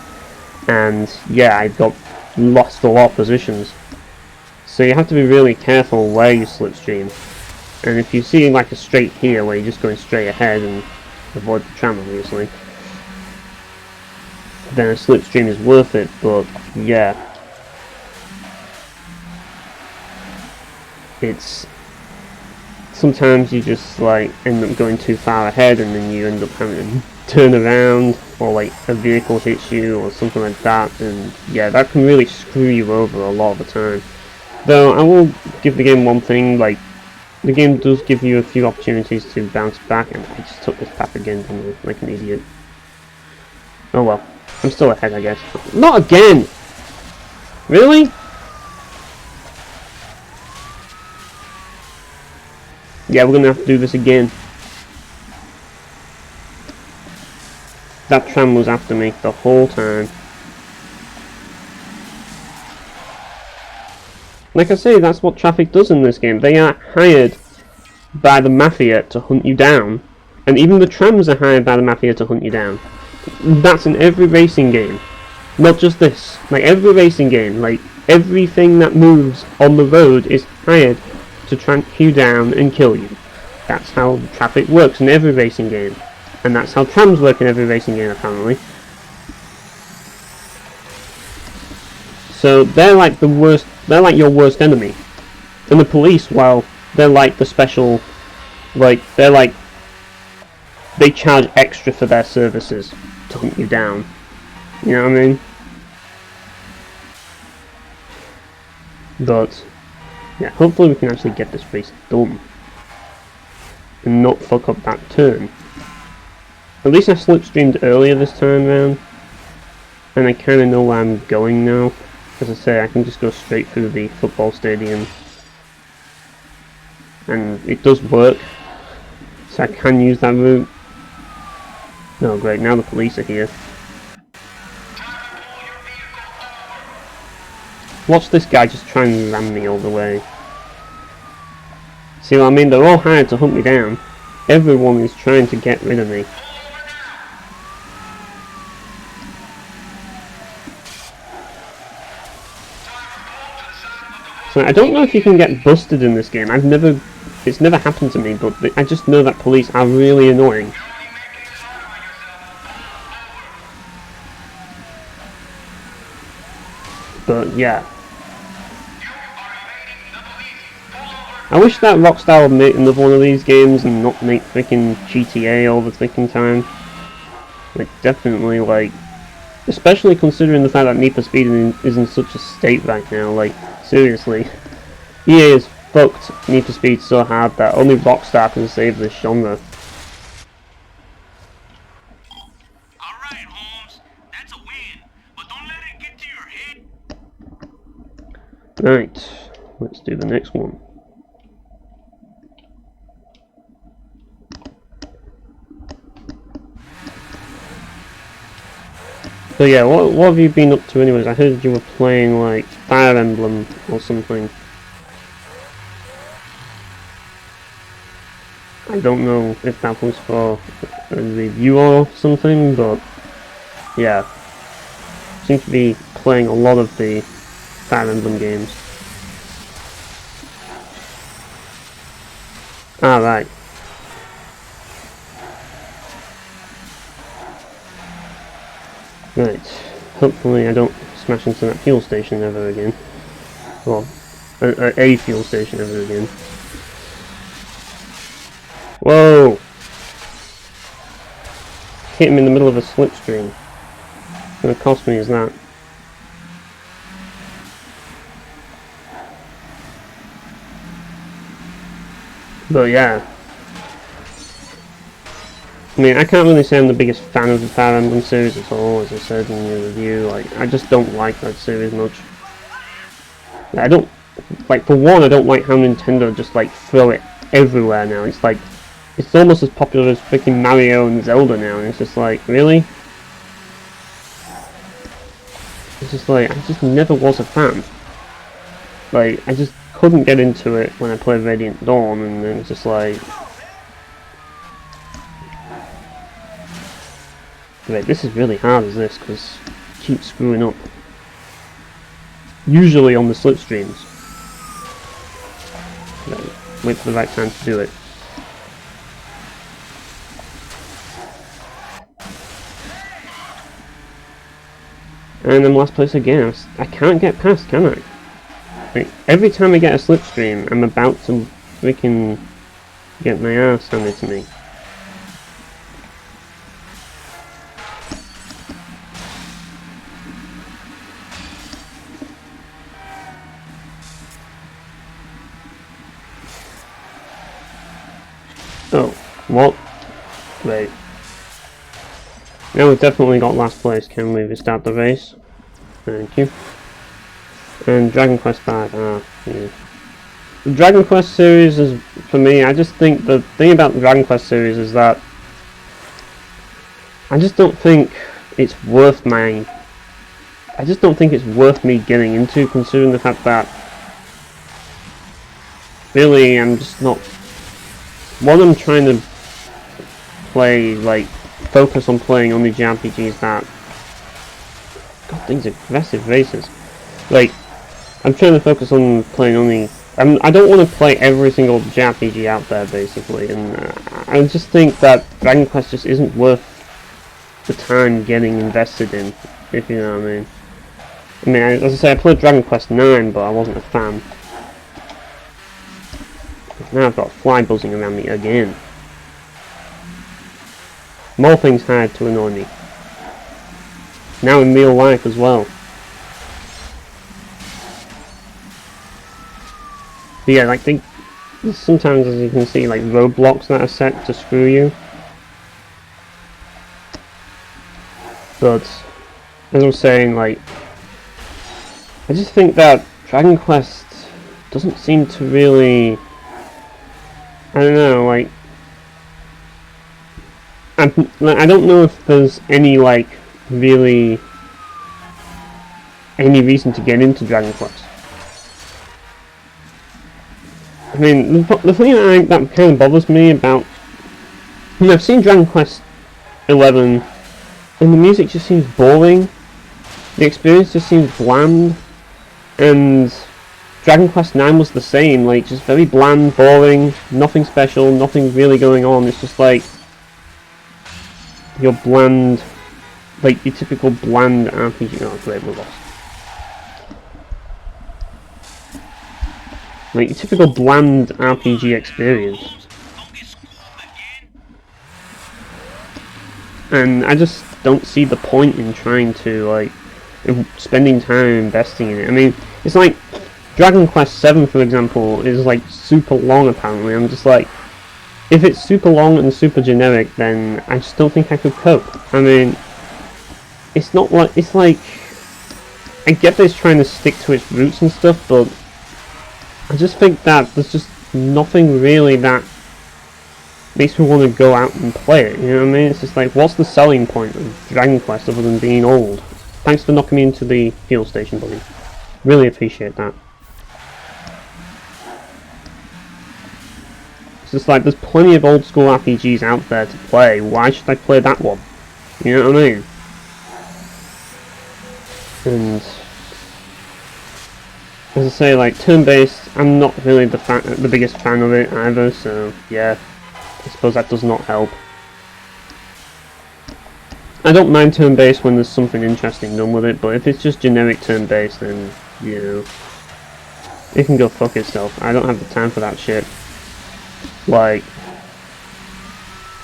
and yeah, I got lost a lot of positions. So you have to be really careful where you slipstream, and if you see like a straight here where you're just going straight ahead and avoid the tram obviously, then a slipstream is worth it. But yeah, it's sometimes you just like end up going too far ahead, and then you end up having to turn around, or like a vehicle hits you or something like that, and yeah, that can really screw you over a lot of the time. Though I will give the game one thing, like, the game does give you a few opportunities to bounce back, and I just took this path again, didn't I? Like an idiot. Oh well. I'm still ahead, I guess. Not again! Really? Yeah, we're gonna have to do this again. That tram was after me the whole time. Like I say, that's what traffic does in this game. They are hired by the mafia to hunt you down. And even the trams are hired by the mafia to hunt you down. That's in every racing game. Not just this. Like every racing game, like everything that moves on the road is hired to track you down and kill you. That's how traffic works in every racing game. And that's how trams work in every racing game, apparently. So they're like the worst, they're like your worst enemy. And the police, well, they're like the special, like, they're like, they charge extra for their services to hunt you down. You know what I mean? But, yeah, hopefully we can actually get this race done. And not fuck up that turn. At least I slipstreamed earlier this time round. And I kinda know where I'm going now. As I say, I can just go straight through the football stadium. And it does work. So I can use that route. Oh great, now the police are here. Watch this guy just try and ram me all the way. See what I mean? They're all hired to hunt me down. Everyone is trying to get rid of me. So I don't know if you can get busted in this game. It's never happened to me, but I just know that police are really annoying. But yeah. I wish that Rockstar would make another one of these games and not make freaking GTA all the freaking time. Like, definitely, like, especially considering the fact that Need for Speed is in such a state right now. Like, seriously, EA has fucked Need for Speed so hard that only Rockstar can save this genre. Alright, Holmes. That's a win. But don't let it get to your head. Right, let's do the next one. So yeah, what have you been up to anyways? I heard you were playing like Fire Emblem or something. I don't know if that was for a review or something, but yeah. Seem to be playing a lot of the Fire Emblem games. Ah, right. Right, hopefully I don't smash into that fuel station ever again. Well, a fuel station ever again. Whoa! Hit him in the middle of a slipstream. What's gonna cost me is that. But yeah. I mean, I can't really say I'm the biggest fan of the Fire Emblem series at all, as I said in the review. Like, I just don't like that series much. I don't, like, for one, I don't like how Nintendo just, like, throw it everywhere now. It's like, it's almost as popular as freaking Mario and Zelda now, and it's just like, really? It's just like, I just never was a fan. Like, I just couldn't get into it when I played Radiant Dawn, and then it's just like... Wait, this is really hard as this, because I keep screwing up. Usually on the slipstreams. Wait for the right time to do it. And I'm last place again. I can't get past, can I? Like, every time I get a slipstream, I'm about to freaking get my ass handed to me. Oh, what? Wait. Now we've definitely got last place. Can we restart the race? Thank you. And Dragon Quest V. Yeah. The Dragon Quest series is, for me, I just think the thing about the Dragon Quest series is that I just don't think it's worth my... I just don't think it's worth me getting into, considering the fact that really I'm just not... What I'm trying to play, like, focus on playing only JRPGs that... God, these aggressive races. Like, I'm trying to focus on playing only... I don't want to play every single JRPG out there, basically, and I just think that Dragon Quest just isn't worth the time getting invested in, if you know what I mean. I mean, as I say, I played Dragon Quest 9, but I wasn't a fan. Now I've got a fly buzzing around me again. More things hired to annoy me. Now in real life as well. But yeah, like, sometimes, as you can see, like, roadblocks that are set to screw you. But, as I was saying, like, I just think that Dragon Quest doesn't seem to really... I don't know, like... I don't know if there's any, like, really... any reason to get into Dragon Quest. I mean, the thing that kind of bothers me about... I mean, I've seen Dragon Quest 11, and the music just seems boring. The experience just seems bland. And Dragon Quest 9 was the same, like, just very bland, boring, nothing special, nothing really going on. It's just like your bland, like your typical bland RPG. Oh, great, we're lost. Like your typical bland RPG experience. And I just don't see the point in trying to, like, spending time investing in it. I mean, it's like Dragon Quest 7, for example, is like super long apparently. I'm just like, if it's super long and super generic, then I just don't think I could cope. I mean, it's not like, it's like, I get that it's trying to stick to its roots and stuff, but I just think that there's just nothing really that makes me want to go out and play it, you know what I mean? It's just like, what's the selling point of Dragon Quest other than being old? Thanks for knocking me into the fuel station, buddy. Really appreciate that. It's just like, there's plenty of old school RPGs out there to play. Why should I play that one? You know what I mean? And as I say, like, turn-based, I'm not really the biggest fan of it either, so yeah, I suppose that does not help. I don't mind turn-based when there's something interesting done with it, but if it's just generic turn-based, then, you know, it can go fuck itself. I don't have the time for that shit. Like,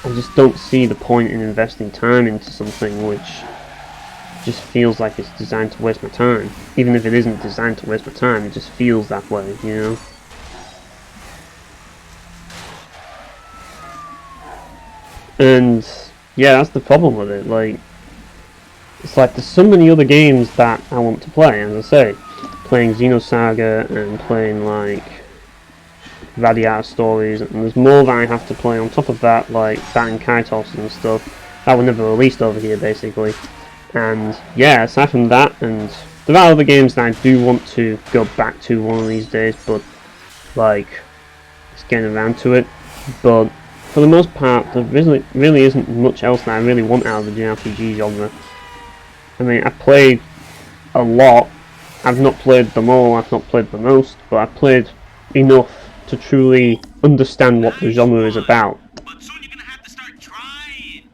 I just don't see the point in investing time into something which just feels like it's designed to waste my time. Even if it isn't designed to waste my time, it just feels that way, you know? And yeah, that's the problem with it. Like, it's like there's so many other games that I want to play, as I say. Playing Xenosaga and playing, like, Radiata Stories, and there's more that I have to play on top of that, like Baten Kaitos and stuff that were never released over here, basically. And yeah, aside from that, and there are other games that I do want to go back to one of these days, but like, just getting around to it. But for the most part, there really isn't much else that I really want out of the JRPG genre. I mean, I've played a lot. I've not played them all, I've not played the most, but I've played enough to truly understand what the genre is about. But soon you're gonna have to start trying.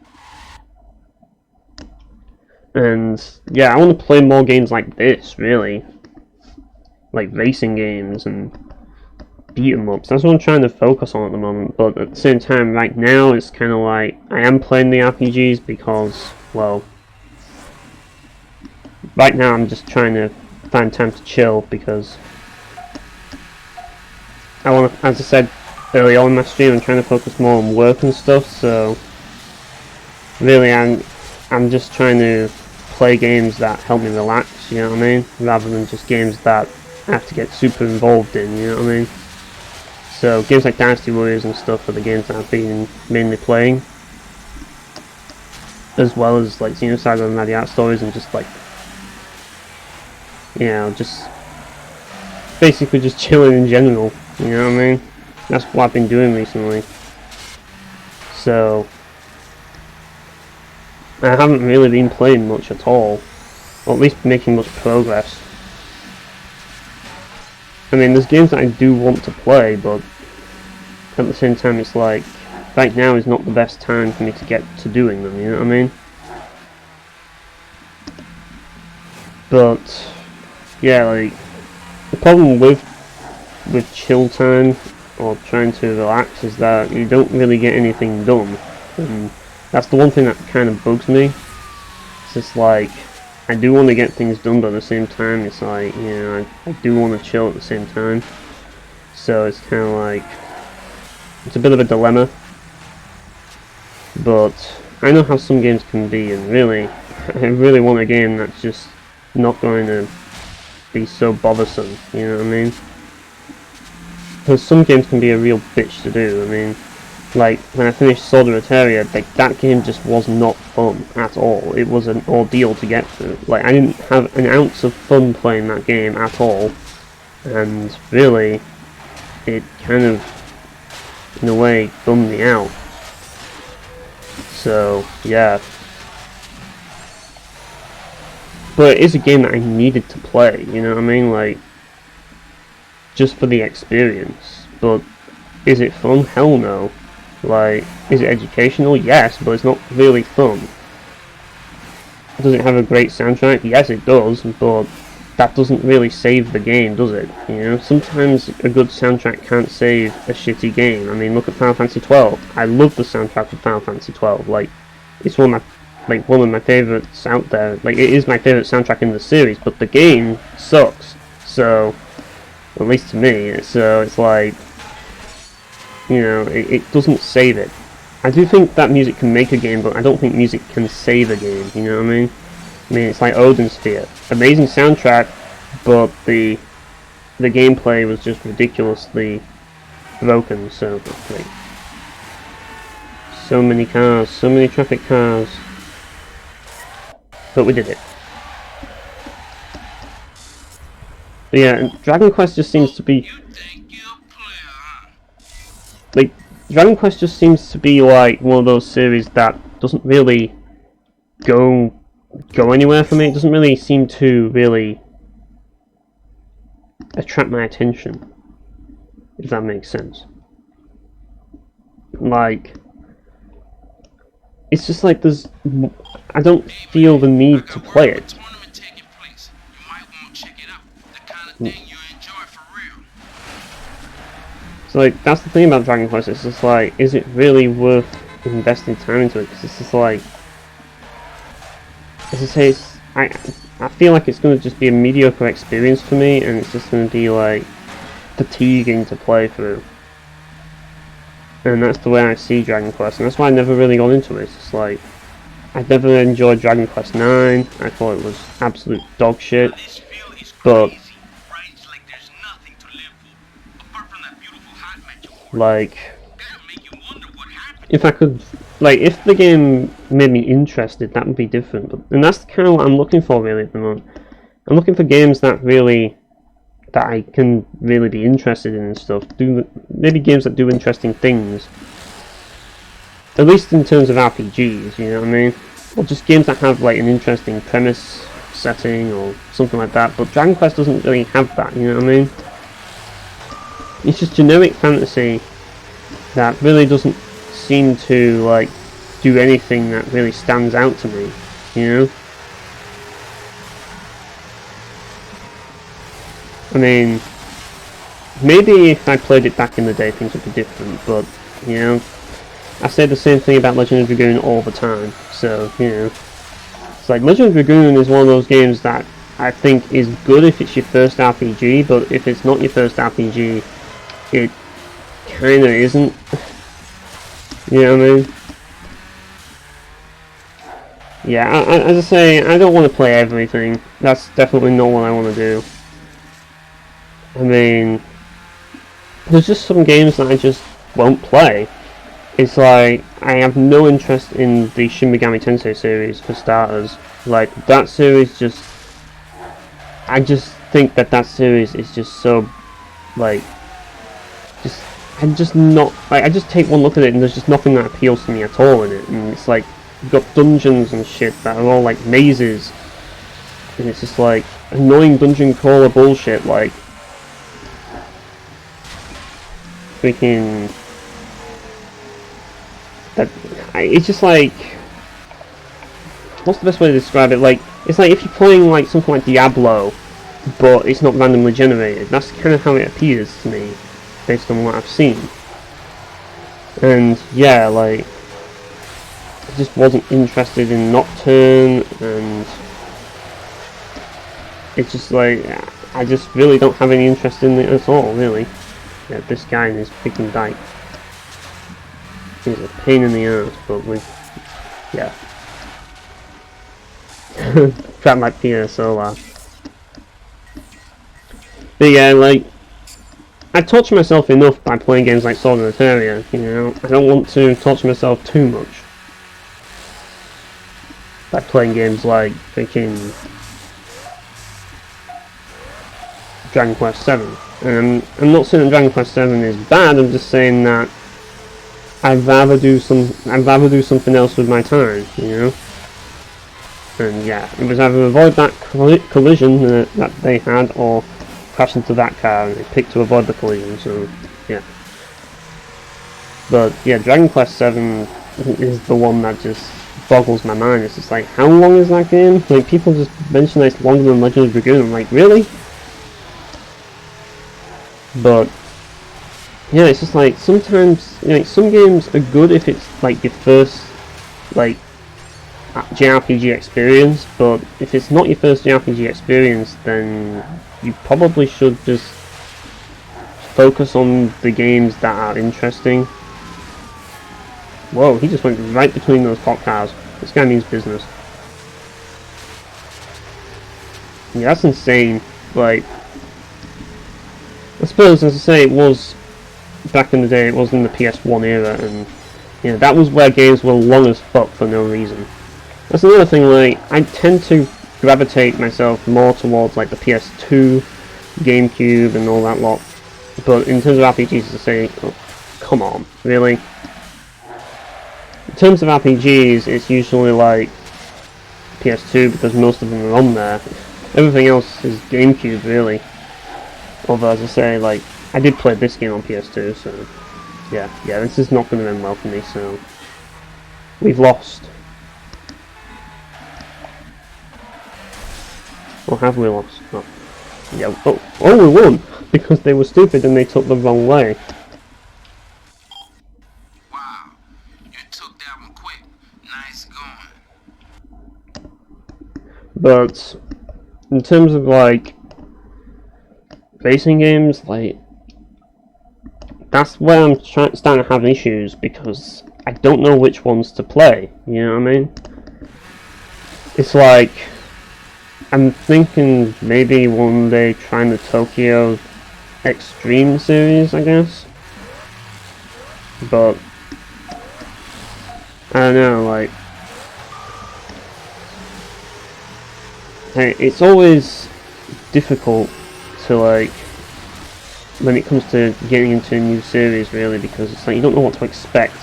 And yeah, I want to play more games like this, really. Like racing games and beat 'em ups. That's what I'm trying to focus on at the moment, but at the same time, right now, it's kind of like, I am playing the RPGs because, well, right now I'm just trying to find time to chill, because I want to, as I said, early on in my stream. I'm trying to focus more on work and stuff, so really I'm just trying to play games that help me relax, you know what I mean? Rather than just games that I have to get super involved in, you know what I mean? So games like Dynasty Warriors and stuff are the games that I've been mainly playing. As well as like Xenosaga and Radiant Stories, and just like, you know, just basically just chilling in general, you know what I mean? That's what I've been doing recently. So I haven't really been playing much at all, or at least making much progress. I mean, there's games that I do want to play, but at the same time it's like, right now is not the best time for me to get to doing them, you know what I mean? But yeah, like, the problem with chill time or trying to relax is that you don't really get anything done, and that's the one thing that kind of bugs me. It's just like, I do want to get things done, but at the same time it's like, you know, I do want to chill at the same time. So it's kind of like, it's a bit of a dilemma. But I know how some games can be, and really, I really want a game that's just not going to be so bothersome, you know what I mean? Because some games can be a real bitch to do. I mean, like, when I finished Sword of Eteria, like, that game just was not fun at all. It was an ordeal to get through. Like, I didn't have an ounce of fun playing that game at all. And really, it kind of, in a way, bummed me out. So, yeah. But it is a game that I needed to play, you know what I mean? Like, just for the experience. But is it fun? Hell no. Like, is it educational? Yes, but it's not really fun. Does it have a great soundtrack? Yes, it does, but that doesn't really save the game, does it? You know, sometimes a good soundtrack can't save a shitty game. I mean, look at Final Fantasy XII. I love the soundtrack of Final Fantasy XII. Like, it's one of my favorites out there. Like, it is my favorite soundtrack in the series, but the game sucks. So, at least to me, so it's like, you know, it doesn't save it. I do think that music can make a game, but I don't think music can save a game, you know what I mean? I mean, it's like Odin Sphere. Amazing soundtrack, but the gameplay was just ridiculously broken, so, like, so many cars, so many traffic cars. But we did it. But yeah, and Dragon Quest just seems to be, like, Dragon Quest just seems to be like one of those series that doesn't really go anywhere for me. It doesn't really seem to really attract my attention, if that makes sense. Like, it's just like I don't feel the need to play it. So, like, that's the thing about Dragon Quest. It's just like, is it really worth investing time into it? Because it's just like, as I say, I feel like it's going to just be a mediocre experience for me, and it's just going to be like fatiguing to play through. And that's the way I see Dragon Quest, and that's why I never really got into it. It's just like, I never enjoyed Dragon Quest 9. I thought it was absolute dog shit. But like, if I could, like, if the game made me interested, that would be different. But, and that's kind of what I'm looking for really at the moment. I'm looking for games that I can really be interested in and stuff. Maybe games that do interesting things. At least in terms of RPGs, you know what I mean? Or just games that have like an interesting premise, setting, or something like that. But Dragon Quest doesn't really have that, you know what I mean? It's just generic fantasy that really doesn't seem to like do anything that really stands out to me, you know? I mean, maybe if I played it back in the day things would be different, but, you know, I say the same thing about Legend of Dragoon all the time, so, you know, it's like Legend of Dragoon is one of those games that I think is good if it's your first RPG, but if it's not your first RPG, it kinda isn't. You know what I mean? Yeah, as I say, I don't want to play everything. That's definitely not what I want to do. I mean, there's just some games that I just won't play. It's like, I have no interest in the Shin Megami Tensei series, for starters. Like, that series just... I just think that series is just so, like... I'm just not... Like, I just take one look at it and there's just nothing that appeals to me at all in it. And it's like, you've got dungeons and shit that are all like mazes. And it's just like, annoying dungeon crawler bullshit, like... Freaking... It's just like... What's the best way to describe it? Like, it's like if you're playing like something like Diablo, but it's not randomly generated. That's kind of how it appears to me, based on what I've seen. And yeah, like, I just wasn't interested in Nocturne, and it's just like, I just really don't have any interest in it at all, really. Yeah, this guy and his freaking dike. He's a pain in the ass, but yeah. Crap like Pierre Solar. But yeah, like, I torture myself enough by playing games like Sword and Eteria, you know. I don't want to torture myself too much by playing games like freaking Dragon Quest VII. And I'm not saying that Dragon Quest VII is bad, I'm just saying that I'd rather do something else with my time, you know. And yeah, it was either avoid that collision that they had, or crash into that car, and they picked to avoid the collision. So yeah. But yeah, Dragon Quest VII is the one that just boggles my mind. It's just like, how long is that game? Like, people just mention that it's longer than Legend of Dragoon. I'm like, really? But yeah, it's just like, sometimes, you know, some games are good if it's like your first like JRPG experience, but if it's not your first JRPG experience, then you probably should just focus on the games that are interesting. Whoa, he just went right between those cop cars. This guy means business. Yeah, that's insane. Like, I suppose, as I say, it was back in the day, it was in the PS1 era, and you know, that was where games were long as fuck for no reason. That's another thing, like, I tend to gravitate myself more towards like the PS2, GameCube and all that lot. But in terms of RPGs, to say, oh, come on, really? In terms of RPGs, it's usually like PS2 because most of them are on there. Everything else is GameCube, really. Although, as I say, like, I did play this game on PS2, so yeah, this is not going to end well for me, so we've lost. Or have we lost? Oh. Yeah. Oh, we won! Because they were stupid and they took the wrong way. Wow, you took that one quick. Nice going. But in terms of like racing games, like, that's where I'm starting to have issues, because I don't know which ones to play. You know what I mean? It's like, I'm thinking maybe one day trying the Tokyo Extreme series, I guess. But I don't know, like, hey, it's always difficult to, like, when it comes to getting into a new series, really, because it's like you don't know what to expect.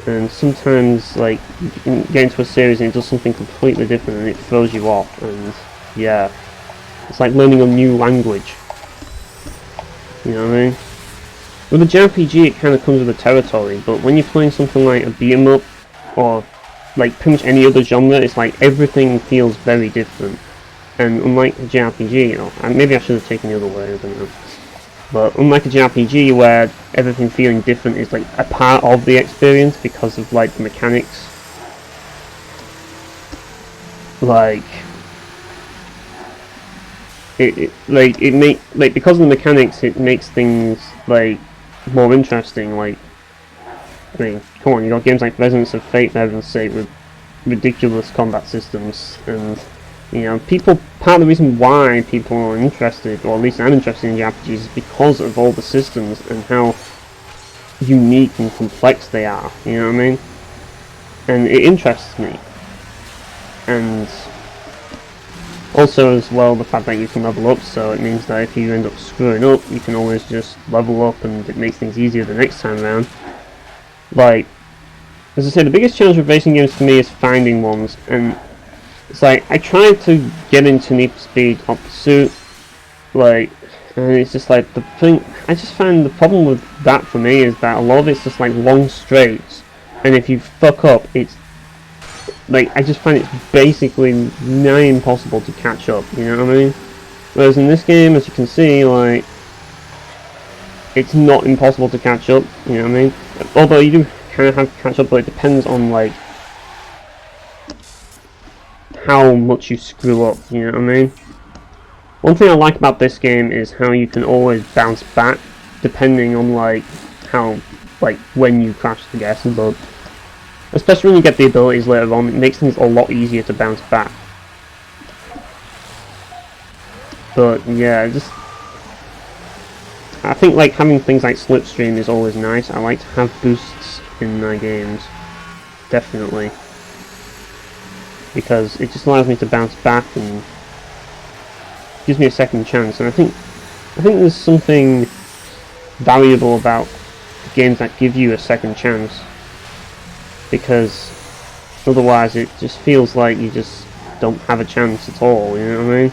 And sometimes, like, you can get into a series and it does something completely different and it throws you off, and yeah, it's like learning a new language. You know what I mean? With a JRPG, it kind of comes with the territory, but when you're playing something like a beat-em up, or like pretty much any other genre, it's like everything feels very different. And unlike a JRPG, you know, and maybe I should have taken the other way, I don't know. But unlike a JRPG where everything feeling different is like a part of the experience because of like the mechanics, like because of the mechanics, it makes things like more interesting. Like, I mean, come on, you got games like Resonance of Fate, for heaven's sake, with ridiculous combat systems, and you know, part of the reason why people are interested, or at least I'm interested in JRPGs, is because of all the systems and how unique and complex they are, you know what I mean? And it interests me. And also as well the fact that you can level up, so it means that if you end up screwing up, you can always just level up and it makes things easier the next time around. Like, as I say, the biggest challenge with racing games for me is finding ones, and it's like, I tried to get into Need for Speed Hot Pursuit, like, and it's just like, the thing, I just find the problem with that for me is that a lot of it's just like long straights, and if you fuck up, it's, like, I just find it's basically nigh impossible to catch up, you know what I mean? Whereas in this game, as you can see, like, it's not impossible to catch up, you know what I mean? Although you do kind of have to catch up, but it depends on, like, how much you screw up, you know what I mean? One thing I like about this game is how you can always bounce back, depending on, like, how, like, when you crash, I guess, but especially when you get the abilities later on, it makes things a lot easier to bounce back. But, yeah, I think, like, having things like Slipstream is always nice. I like to have boosts in my games, definitely, because it just allows me to bounce back and gives me a second chance. And I think there's something valuable about games that give you a second chance, because otherwise it just feels like you just don't have a chance at all, you know what I mean?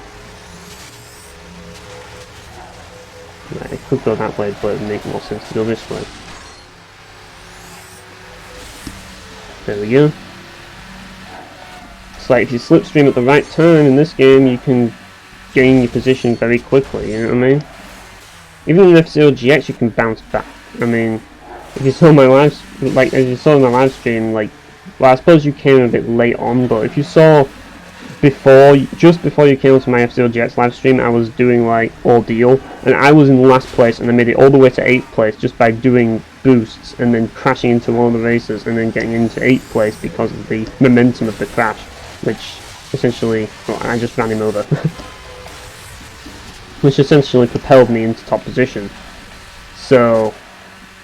Right, it could go that way, but it would make more sense to go this way. There we go. It's like if you slipstream at the right time in this game, you can gain your position very quickly, you know what I mean? Even in F-Zero GX you can bounce back. I mean, if you saw my live, like, as you saw in my live stream, like, well, I suppose you came a bit late on, but if you saw just before you came to my F-Zero GX live stream, I was doing, like, Ordeal, and I was in last place, and I made it all the way to 8th place just by doing boosts, and then crashing into one of the races, and then getting into 8th place because of the momentum of the crash, which essentially, well, I just ran him over. Which essentially propelled me into top position. So,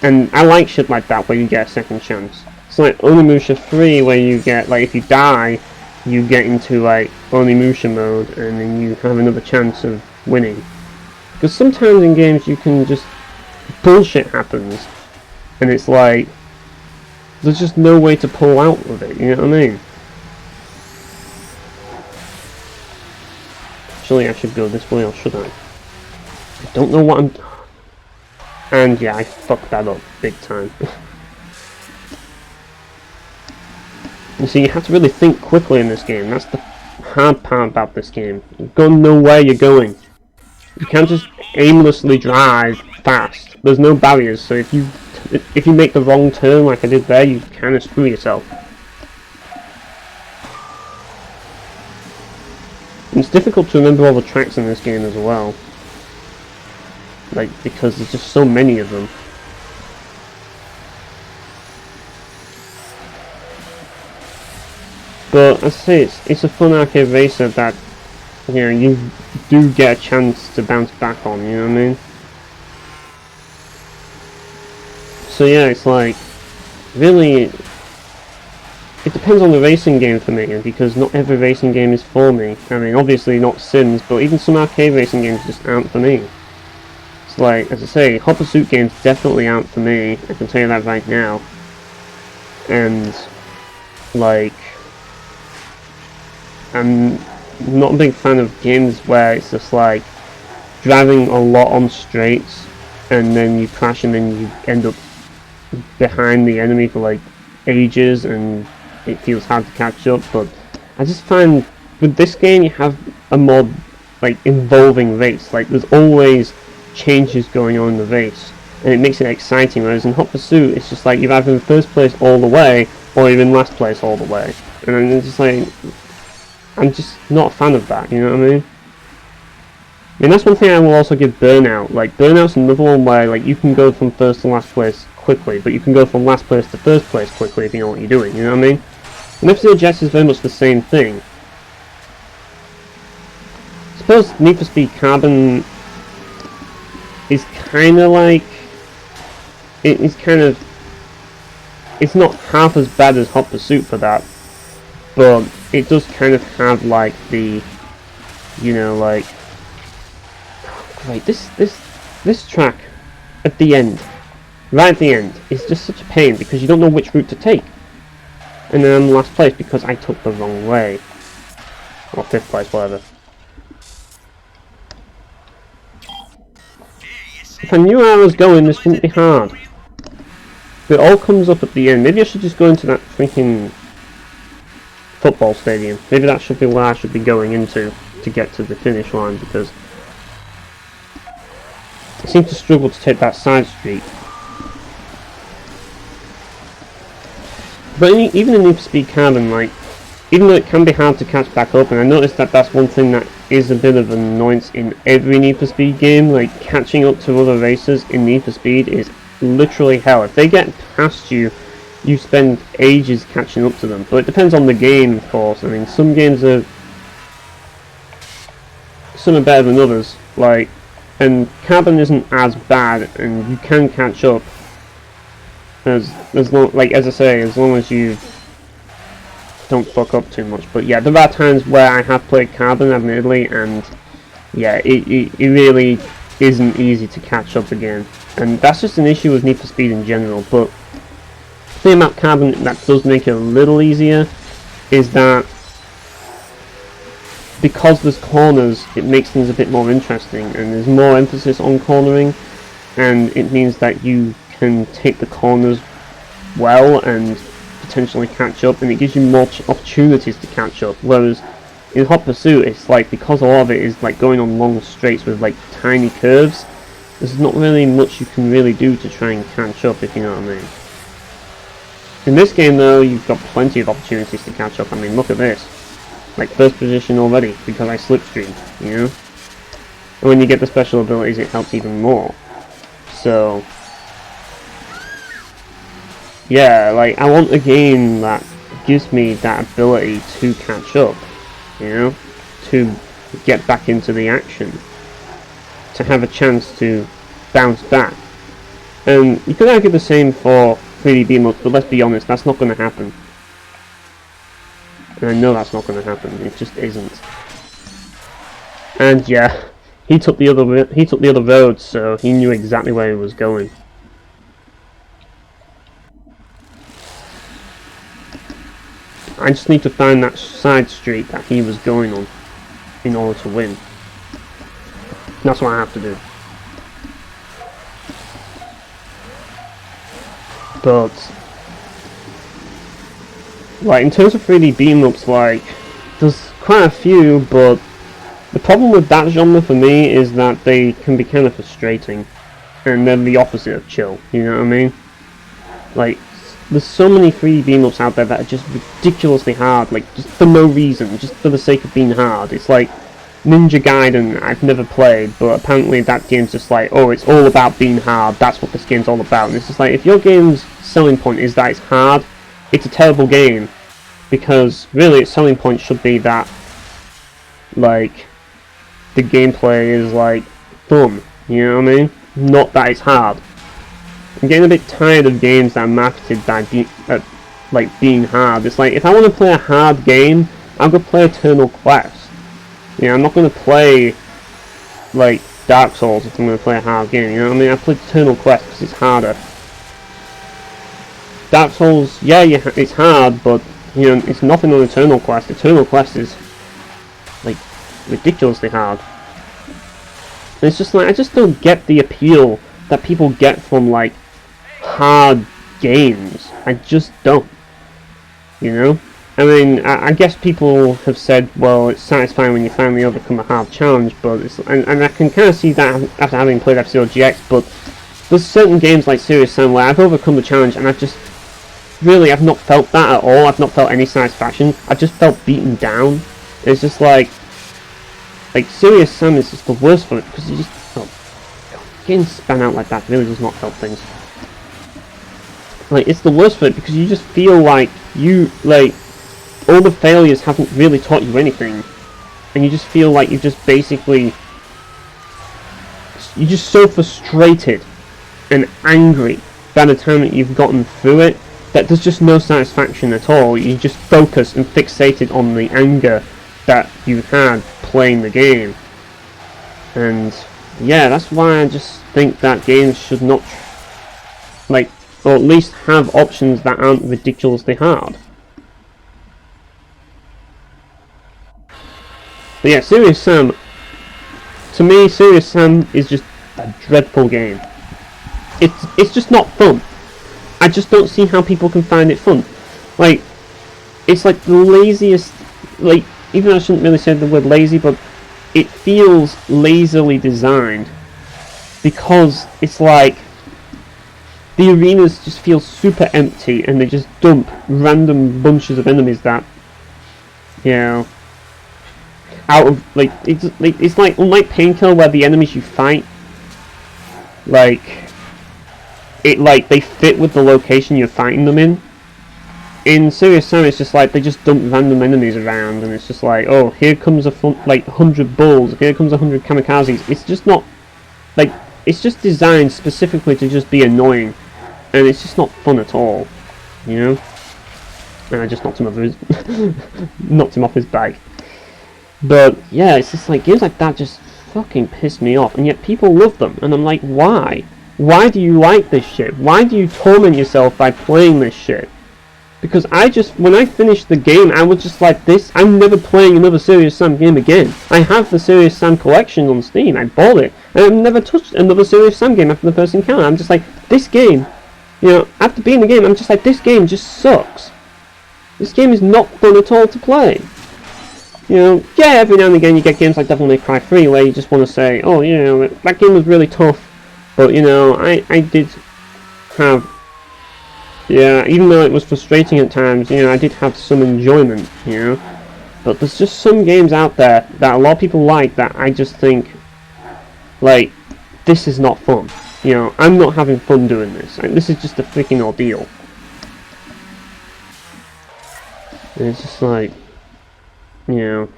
and I like shit like that where you get a second chance. It's like Onimusha 3 where you get, like, if you die, you get into, like, Onimusha mode and then you have another chance of winning. Because sometimes in games you can just, bullshit happens, and it's like, there's just no way to pull out of it, you know what I mean? Actually, I should go this way, or should I? I don't know what I'm... And yeah, I fucked that up big time. You see, you have to really think quickly in this game. That's the hard part about this game. You've got to know where you're going. You can't just aimlessly drive fast. There's no barriers, so if you make the wrong turn like I did there, you kind of screw yourself. And it's difficult to remember all the tracks in this game as well. Like, because there's just so many of them. But as I say, it's a fun arcade racer that, you know, you do get a chance to bounce back on, you know what I mean? So yeah, it's like, really, it depends on the racing game for me, because not every racing game is for me. I mean, obviously not Sims, but even some arcade racing games just aren't for me. It's like, as I say, Hot Pursuit games definitely aren't for me, I can tell you that right now. And, like, I'm not a big fan of games where it's just like driving a lot on straights and then you crash and then you end up behind the enemy for like ages and it feels hard to catch up. But I just find with this game you have a more like involving race. Like there's always changes going on in the race and it makes it exciting, whereas in Hot Pursuit it's just like you're either in first place all the way or you're in last place all the way, and then it's just like, I'm just not a fan of that, you know what I mean? I mean, that's one thing I will also give Burnout. Like, Burnout's another one where, like, you can go from first to last place quickly, but you can go from last place to first place quickly if you know what you're doing, you know what I mean? And F-Zero GX is very much the same thing. I suppose Need for Speed Carbon is kind of like... It's kind of... It's not half as bad as Hot Pursuit for that, but it does kind of have, like, the... You know, like... Great, this track at the end, right at the end, is just such a pain because you don't know which route to take. And then I'm last place because I took the wrong way. Or 5th place, whatever. If I knew where I was going, this wouldn't be hard. But it all comes up at the end. Maybe I should just go into that freaking football stadium. Maybe that should be where I should be going into to get to the finish line, because I seem to struggle to take that side street. But even in Need for Speed Carbon, like, even though it can be hard to catch back up, and I noticed that that's one thing that is a bit of an annoyance in every Need for Speed game, like, catching up to other racers in Need for Speed is literally hell. If they get past you, you spend ages catching up to them. But it depends on the game, of course. I mean, some games are... Some are better than others, like... And Carbon isn't as bad, and you can catch up as long, like, as I say, as long as you don't fuck up too much. But yeah, there are times where I have played Carbon, admittedly, and yeah, it really isn't easy to catch up again. And that's just an issue with Need for Speed in general. But the thing about Carbon that does make it a little easier is that because there's corners, it makes things a bit more interesting, and there's more emphasis on cornering, and it means that you can take the corners well and potentially catch up, and it gives you more opportunities to catch up. Whereas in Hot Pursuit, it's like, because a lot of it is like going on long straights with like tiny curves, there's not really much you can really do to try and catch up, if you know what I mean. In this game though, you've got plenty of opportunities to catch up. I mean, look at this. Like, first position already, because I slipstream, you know? And when you get the special abilities, it helps even more. So... yeah, like, I want a game that gives me that ability to catch up, you know? To get back into the action. To have a chance to bounce back. And you could argue the same for 3D beam-ups, but let's be honest, that's not going to happen. And I know that's not going to happen. It just isn't. And yeah, he took the other road, so he knew exactly where he was going. I just need to find that side street that he was going on in order to win. That's what I have to do. But like, in terms of 3D beam-ups, like, there's quite a few, but the problem with that genre for me is that they can be kind of frustrating, and they're the opposite of chill, you know what I mean? Like, there's so many 3D beam-ups out there that are just ridiculously hard, like, just for no reason, just for the sake of being hard. It's like Ninja Gaiden, I've never played, but apparently that game's just like, oh, it's all about being hard, that's what this game's all about. And it's just like, if your game's selling point is that it's hard, it's a terrible game, because really its selling point should be that, like, the gameplay is like fun, you know what I mean? Not that it's hard. I'm getting a bit tired of games that are marketed by like being hard. It's like, if I want to play a hard game, I'll go play Eternal Quest. You know, I'm not going to play like Dark Souls if I'm going to play a hard game, you know what I mean? I played Eternal Quest because it's harder. Dark Souls, yeah, it's hard, but you know, it's nothing on Eternal Quest. Eternal Quest is like ridiculously hard. And it's just like, I just don't get the appeal that people get from like hard games. I just don't. You know? I mean, I guess people have said, well, it's satisfying when you finally overcome a hard challenge, but it's, and I can kind of see that after having played F-Zero GX, but there's certain games like Serious Sam where I've overcome the challenge and I've just really, I've not felt that at all. I've not felt any satisfaction. I've just felt beaten down. It's just like, like, Serious Sam is just the worst for it, because you just, oh, God, getting span out like that really does not help things. Like, it's the worst for it, because you just feel like all the failures haven't really taught you anything, and you just feel like you're just basically, you're just so frustrated and angry by the time that you've gotten through it, that there's just no satisfaction at all. You just focus and fixated on the anger that you had playing the game. And yeah, that's why I just think that games should not, like, or at least have options that aren't ridiculously hard. But yeah, Serious Sam, to me, Serious Sam is just a dreadful game. It's just not fun. I just don't see how people can find it fun. Like, it's like the laziest, like, even though I shouldn't really say the word lazy, but it feels lazily designed, because it's like the arenas just feel super empty and they just dump random bunches of enemies that, you know, out of, like, it's like unlike Painkiller, where the enemies you fight, like, they fit with the location you're fighting them in. In Serious Sam, it's just like they just dump random enemies around, and it's just like, oh, here comes a 100 bulls, here comes 100 kamikazes. It's just not, like, it's just designed specifically to just be annoying, and it's just not fun at all, you know. And I just knocked him off his bike. But yeah, it's just like games like that just fucking piss me off, and yet people love them, and I'm like, why? Why do you like this shit? Why do you torment yourself by playing this shit? Because when I finished the game, I was just like, I'm never playing another Serious Sam game again. I have the Serious Sam collection on Steam, I bought it, and I've never touched another Serious Sam game after the first encounter. I'm just like, this game, you know, after beating the game, I'm just like, this game just sucks. This game is not fun at all to play. You know, yeah, every now and again you get games like Devil May Cry 3 where you just want to say, oh, you know, that game was really tough. But, you know, I did have, yeah, even though it was frustrating at times, you know, I did have some enjoyment, you know. But there's just some games out there that a lot of people like that I just think, like, this is not fun. You know, I'm not having fun doing this. Like, this is just a freaking ordeal. And it's just like, you know.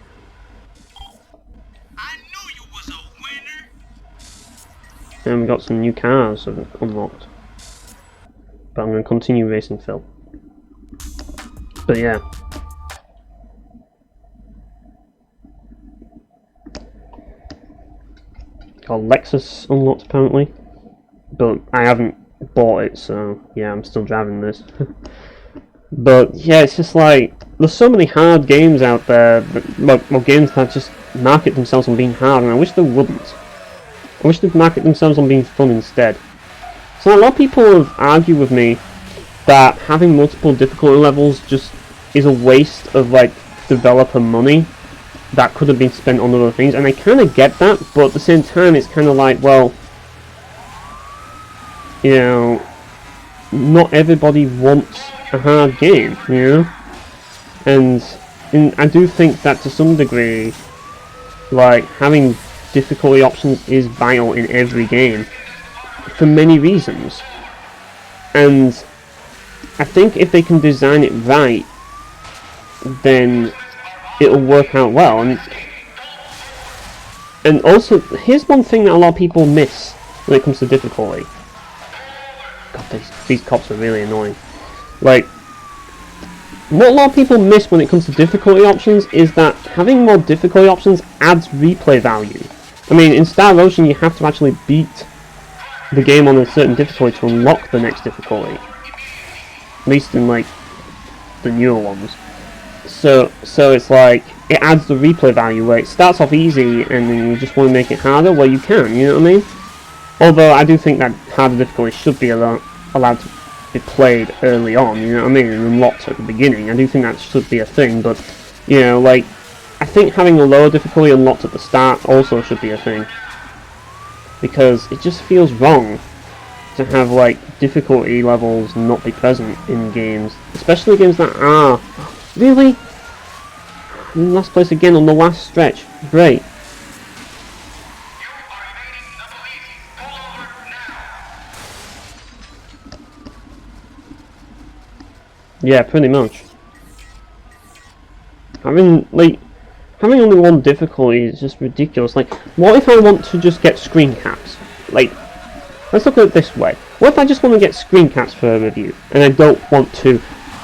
And we got some new cars unlocked. But I'm going to continue racing Phil. But yeah. Got Lexus unlocked apparently. But I haven't bought it, so yeah, I'm still driving this. But yeah, it's just like, there's so many hard games out there, well, games that just market themselves on being hard, and I wish they wouldn't. I wish they'd market themselves on being fun instead. So a lot of people have argued with me that having multiple difficulty levels just is a waste of, like, developer money that could have been spent on other things, and I kind of get that, but at the same time it's kind of like, well, you know, not everybody wants a hard game, you know? And I do think that to some degree, like, having difficulty options is vital in every game for many reasons, and I think if they can design it right, then it'll work out well. And also, here's one thing that a lot of people miss when it comes to difficulty. God, these cops are really annoying. Like, what a lot of people miss when it comes to difficulty options is that having more difficulty options adds replay value. I mean, in Star Ocean you have to actually beat the game on a certain difficulty to unlock the next difficulty. At least in, like, the newer ones. So it's like, it adds the replay value where it starts off easy and then you just want to make it harder, well, you can, you know what I mean? Although I do think that harder difficulty should be allowed to be played early on, you know what I mean, and unlocked at the beginning. I do think that should be a thing, but, you know, like, I think having a lower difficulty unlocked at the start also should be a thing. Because it just feels wrong to have, like, difficulty levels not be present in games. Especially games that are... Really? Last place again on the last stretch. Great. Yeah, pretty much. Having only one difficulty is just ridiculous. Like, what if I want to just get screen caps? Like, let's look at it this way. What if I just want to get screen caps for a review, and I don't want to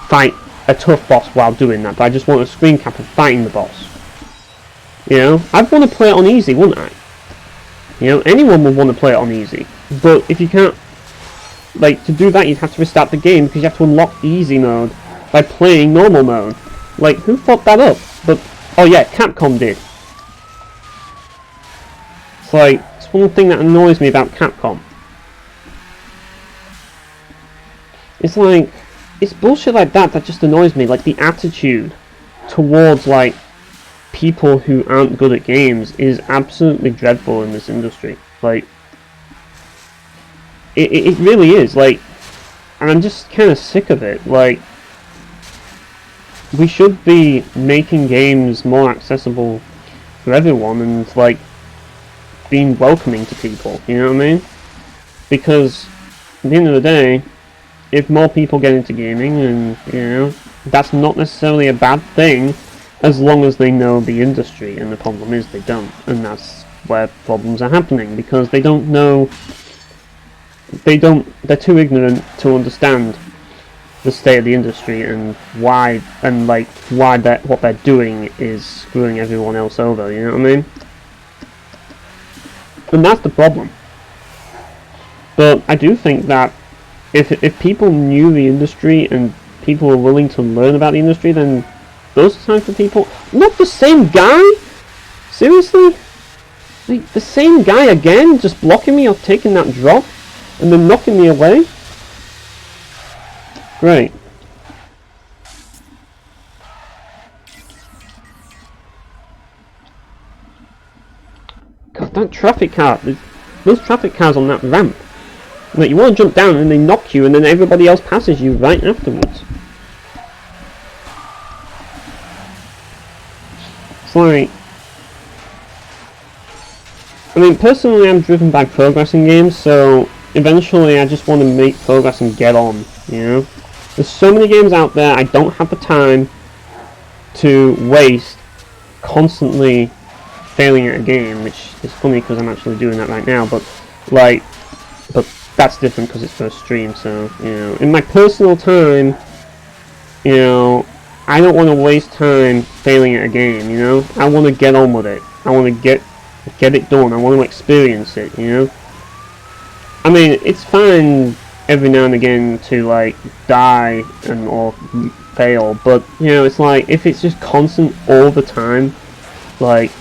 fight a tough boss while doing that, but I just want a screen cap of fighting the boss? You know, I'd want to play it on easy, wouldn't I? You know, anyone would want to play it on easy. But if you can't, like, to do that, you'd have to restart the game because you have to unlock easy mode by playing normal mode. Like, who thought that up? But, oh yeah, Capcom did. It's like, it's one thing that annoys me about Capcom. It's like, it's bullshit like that that just annoys me. Like, the attitude towards, like, people who aren't good at games is absolutely dreadful in this industry. Like, it really is. Like, and I'm just kind of sick of it. Like, we should be making games more accessible for everyone and, like, being welcoming to people, you know what I mean? Because at the end of the day, if more people get into gaming, and, you know, that's not necessarily a bad thing as long as they know the industry, and the problem is they don't, and that's where problems are happening, because they don't know, they're too ignorant to understand the state of the industry and why, and like why what they're doing is screwing everyone else over, you know what I mean? And that's the problem. But I do think that if people knew the industry and people were willing to learn about the industry, then those types of people... Not the same guy? Seriously? Like, the same guy again, just blocking me off taking that drop and then knocking me away? Great. God, that traffic car, those traffic cars on that ramp. Like, you want to jump down and they knock you and then everybody else passes you right afterwards. It's like... I mean, personally I'm driven by progress in games, so eventually I just want to make progress and get on, you know? There's so many games out there, I don't have the time to waste constantly failing at a game, which is funny because I'm actually doing that right now, but like, but that's different because it's for a stream, so, you know, in my personal time, you know, I don't want to waste time failing at a game, you know? I want to get on with it. I want to get it done. I want to experience it, you know? I mean, it's fine every now and again to, like, die and or fail, but, you know, it's like, if it's just constant all the time, like,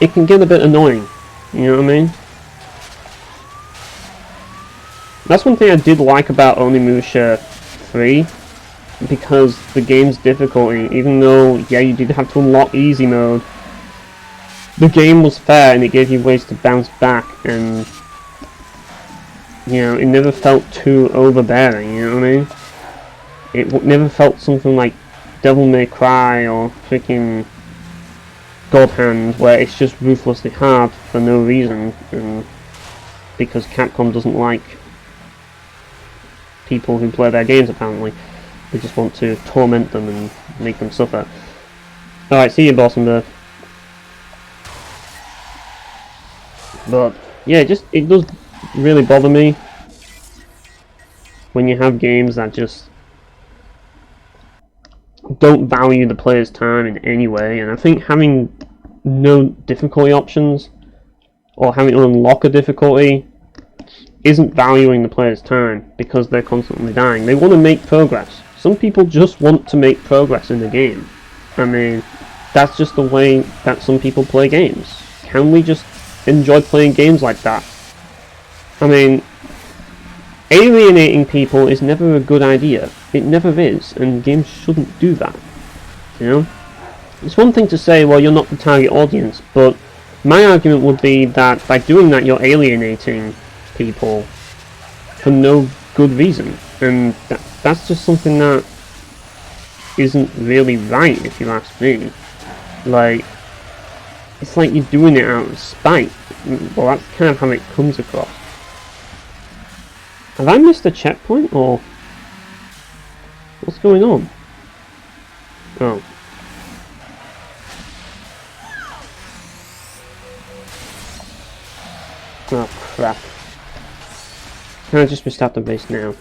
it can get a bit annoying, you know what I mean? That's one thing I did like about Onimusha 3, because the game's difficulty, even though, yeah, you did have to unlock easy mode, the game was fair and it gave you ways to bounce back, and, you know, it never felt too overbearing, you know what I mean? It never felt something like Devil May Cry or freaking God Hand, where it's just ruthlessly hard for no reason, and because Capcom doesn't like people who play their games, apparently. They just want to torment them and make them suffer. Alright, see you, Bossenberg. But, yeah, it does really bother me when you have games that just don't value the player's time in any way, and I think having no difficulty options, or having to unlock a difficulty, isn't valuing the player's time, because they're constantly dying. They want to make progress. Some people just want to make progress in the game. I mean, that's just the way that some people play games. Can we just enjoy playing games like that? I mean, alienating people is never a good idea. It never is, and games shouldn't do that. You know? It's one thing to say, well, you're not the target audience, but my argument would be that by doing that, you're alienating people for no good reason, and that's just something that isn't really right, if you ask me. Like, it's like you're doing it out of spite. Well, that's kind of how it comes across. Have I missed a checkpoint, or... What's going on? Oh. Oh, crap. Can I just restart the race now?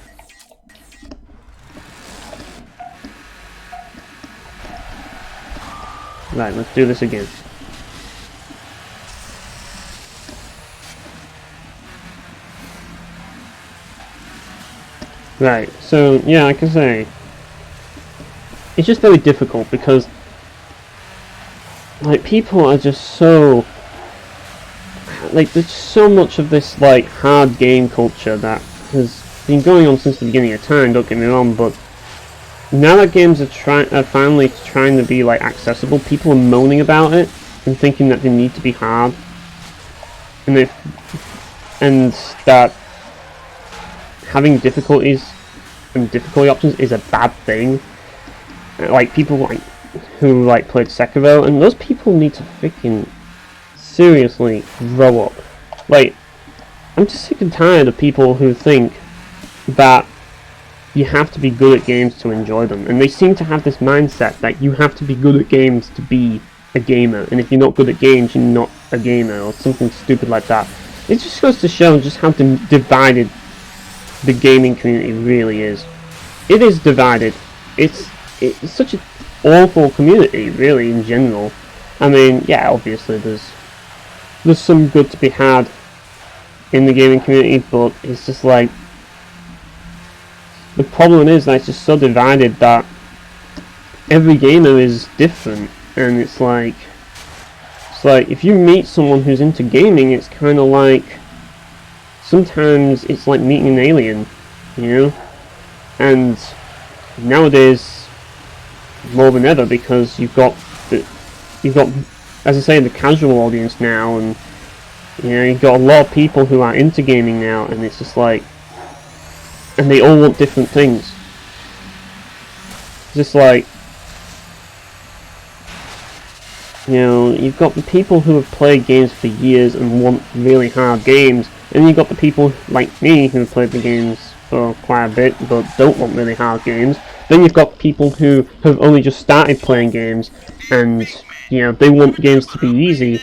Right, let's do this again. Right, so, yeah, like I say, it's just very difficult because, like, people are just so, like, there's so much of this, like, hard game culture that has been going on since the beginning of time, don't get me wrong, but now that games are finally trying to be, like, accessible, people are moaning about it and thinking that they need to be hard, and that having difficulties and difficulty options is a bad thing. Like, people like who like played Sekiro, and those people need to freaking seriously grow up. Like, I'm just sick and tired of people who think that you have to be good at games to enjoy them, and they seem to have this mindset that you have to be good at games to be a gamer, and if you're not good at games, you're not a gamer, or something stupid like that. It just goes to show just how divided the gaming community really is. It is divided. It's such an awful community, really, in general. I mean, yeah, obviously there's some good to be had in the gaming community, but it's just like, the problem is that it's just so divided that every gamer is different, and it's like if you meet someone who's into gaming, it's kind of like, sometimes it's like meeting an alien, you know? And nowadays, more than ever, because you've got, as I say, the casual audience now, and you know, you've got a lot of people who are into gaming now, and it's just like, and they all want different things. It's just like, you know, you've got the people who have played games for years and want really hard games, and you've got the people like me who have played the games for quite a bit but don't want really hard games. Then you've got people who have only just started playing games, and you know, they want games to be easy.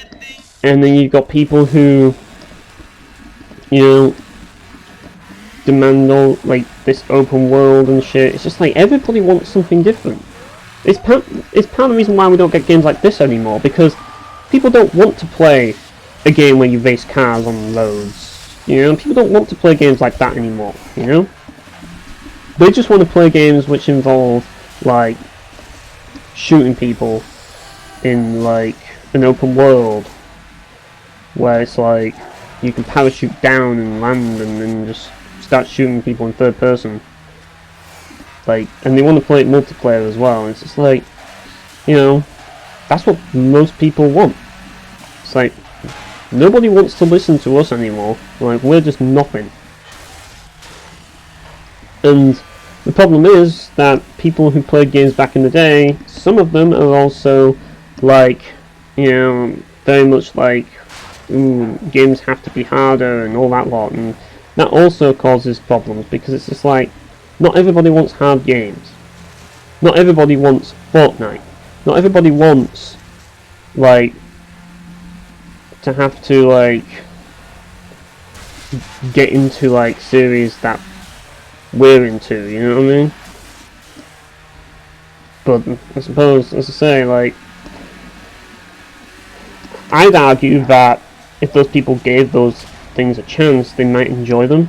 And then you've got people who, you know, demand all like this open world and shit. It's just like everybody wants something different. It's part of the reason why we don't get games like this anymore, because people don't want to play a game where you race cars on roads. You know, people don't want to play games like that anymore, you know? They just want to play games which involve, like, shooting people in, like, an open world, where it's like, you can parachute down and land and then just start shooting people in third person. Like, and they want to play it multiplayer as well. It's just like, you know, that's what most people want. It's like, nobody wants to listen to us anymore. Like, we're just nothing. And the problem is that people who played games back in the day, some of them are also like, you know, very much like, ooh, games have to be harder and all that lot, and that also causes problems, because it's just like, not everybody wants hard games. Not everybody wants Fortnite. Not everybody wants, like, to have to, like, get into, like, series that we're into, you know what I mean? But, I suppose, as I say, like, I'd argue that if those people gave those things a chance, they might enjoy them.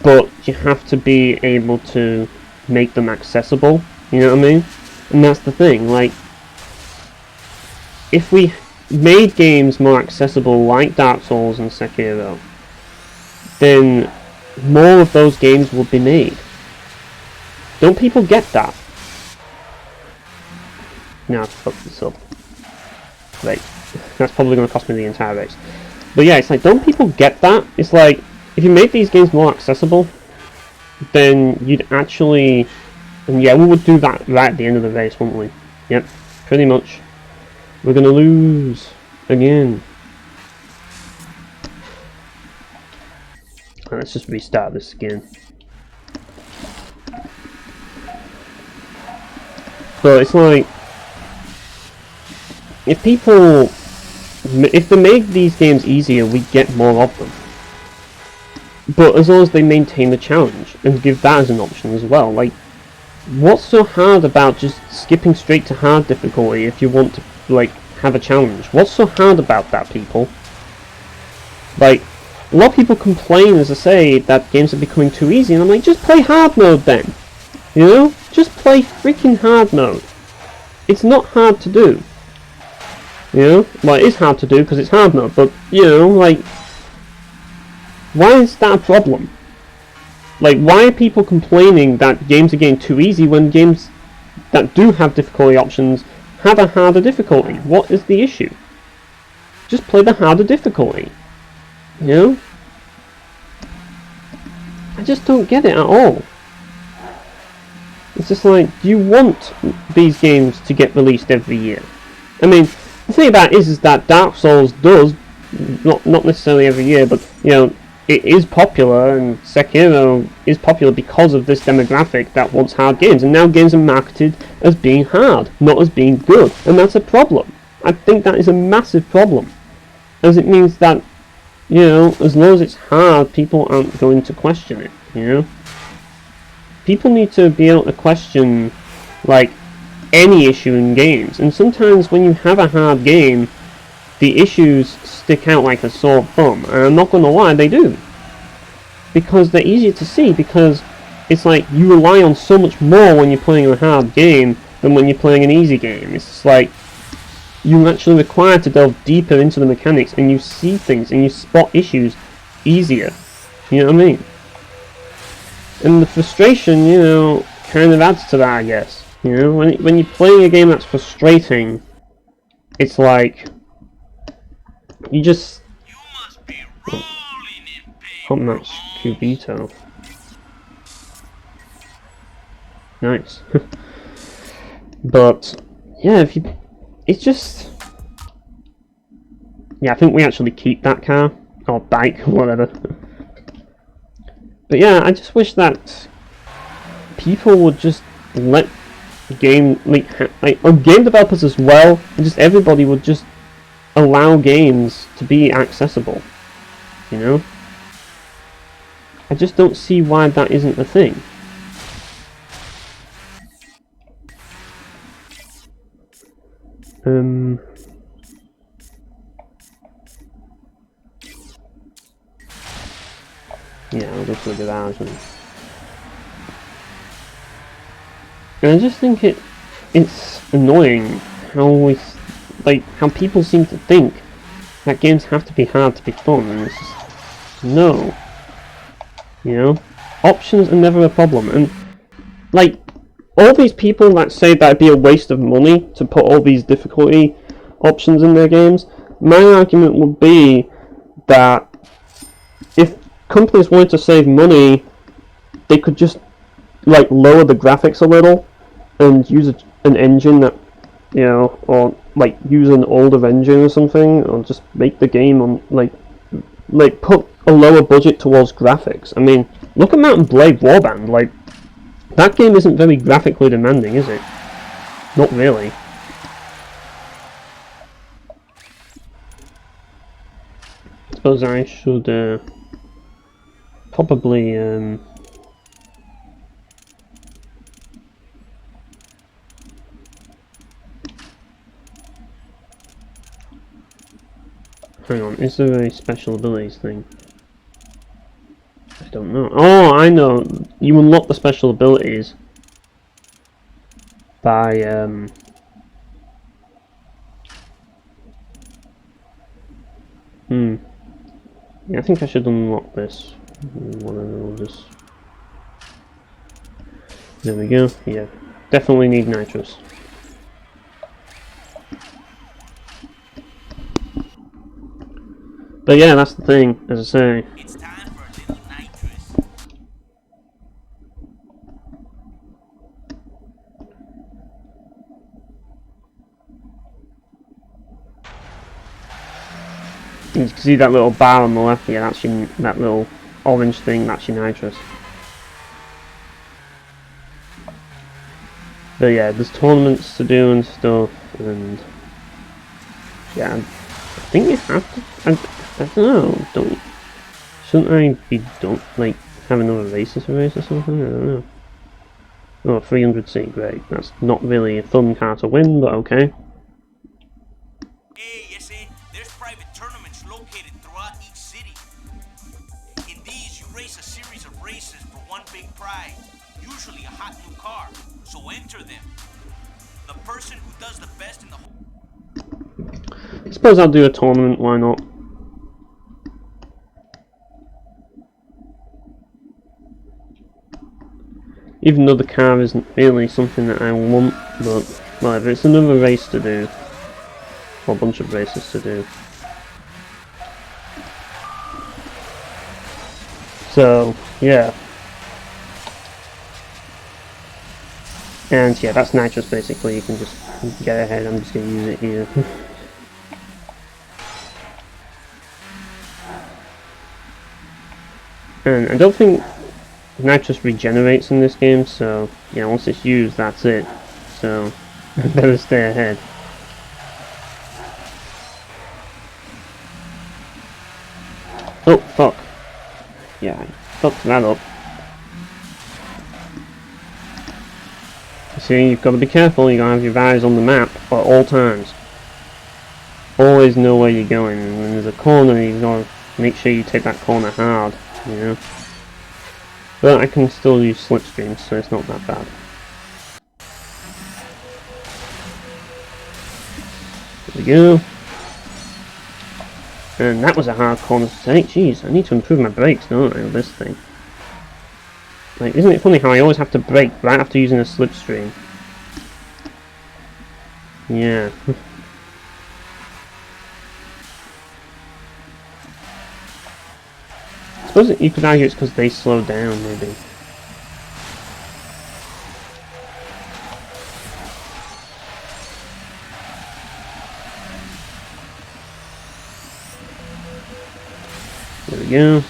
But you have to be able to make them accessible, you know what I mean? And that's the thing, like, if we made games more accessible like Dark Souls and Sekiro, then more of those games would be made. Don't people get that? Now I've fucked this up. Right, that's probably going to cost me the entire race. But yeah, it's like, don't people get that? It's like, if you make these games more accessible, then you'd actually... And yeah, we would do that right at the end of the race, wouldn't we? Yep, pretty much. We're gonna lose again. Let's just restart this again. But it's like, if they make these games easier, we get more of them. But as long as they maintain the challenge and give that as an option as well, like, what's so hard about just skipping straight to hard difficulty if you want to, like, have a challenge? What's so hard about that, people? Like, a lot of people complain, as I say, that games are becoming too easy, and I'm like, just play hard mode then! You know? Just play freaking hard mode. It's not hard to do. You know? Well, it is hard to do because it's hard mode, but, you know, like, why is that a problem? Like, why are people complaining that games are getting too easy when games that do have difficulty options have a harder difficulty? What is the issue? Just play the harder difficulty. You know? I just don't get it at all. It's just like, do you want these games to get released every year? I mean, the thing about it is that Dark Souls does, not necessarily every year, but, you know, it is popular, and Sekiro is popular because of this demographic that wants hard games, and now games are marketed as being hard, not as being good, and that's a problem. I think that is a massive problem, as it means that, you know, as long as it's hard, people aren't going to question it, you know? People need to be able to question, like, any issue in games, and sometimes when you have a hard game, the issues stick out like a sore thumb, and I'm not going to lie, they do. Because they're easier to see, because it's like you rely on so much more when you're playing a hard game than when you're playing an easy game. It's just like you're actually required to delve deeper into the mechanics, and you see things and you spot issues easier. You know what I mean? And the frustration, you know, kind of adds to that, I guess. You know, when you're playing a game that's frustrating, it's like you just hot match Cubito. Nice. But yeah, it's just, yeah, I think we actually keep that car or bike, whatever. But yeah, I just wish that people would just let game game developers as well, and just everybody would just allow games to be accessible, you know? I just don't see why that isn't a thing. Yeah, I'll go to the garage and I just think it's annoying how how people seem to think that games have to be hard to be fun, and it's just, no. You know? Options are never a problem, and like, all these people that say that it'd be a waste of money to put all these difficulty options in their games, my argument would be that if companies wanted to save money, they could just like lower the graphics a little and use an engine that, you know, or like use an older engine or something, or just make the game on like put a lower budget towards graphics. I mean, look at Mount & Blade Warband, like, that game isn't very graphically demanding, is it? Not really. I suppose I should probably hang on, is there a special abilities thing? I don't know. Oh, I know. You unlock the special abilities by yeah, I think I should unlock this. Whatever, just there we go. Yeah, definitely need nitrous. But yeah, that's the thing, as I say. It's time for a little nitrous. You can see that little bar on the left. Yeah, that's your, that little orange thing. That's your nitrous. But yeah, there's tournaments to do and stuff, and yeah, I think you have to. I don't know. Shouldn't I be like have another races race or something? I don't know. Oh, 300C, great. That's not really a fun car to win, but okay. Hey, yes, there's private tournaments located throughout each city. In these, you race a series of races for one big prize, usually a hot new car. So enter them. The person who does the best in the whole... I suppose I'll do a tournament, why not? Even though the car isn't really something that I want, but whatever, it's another race to do. Or a bunch of races to do. So, yeah. And yeah, that's nitrous basically, you can just get ahead, I'm just going to use it here. And I don't think nitrous regenerates in this game, so yeah, once it's used, that's it. So, I better stay ahead. Oh, fuck. Yeah, I fucked that up. See, you've got to be careful, you've got to have your eyes on the map at all times. Always know where you're going, and when there's a corner, you've got to make sure you take that corner hard, you know. But I can still use slipstream, so it's not that bad. There we go. And that was a hard corner to take. Jeez, I need to improve my brakes, don't I, with this thing. Like, isn't it funny how I always have to brake right after using a slipstream? Yeah. I suppose you could argue it's because they slow down, maybe. There we go.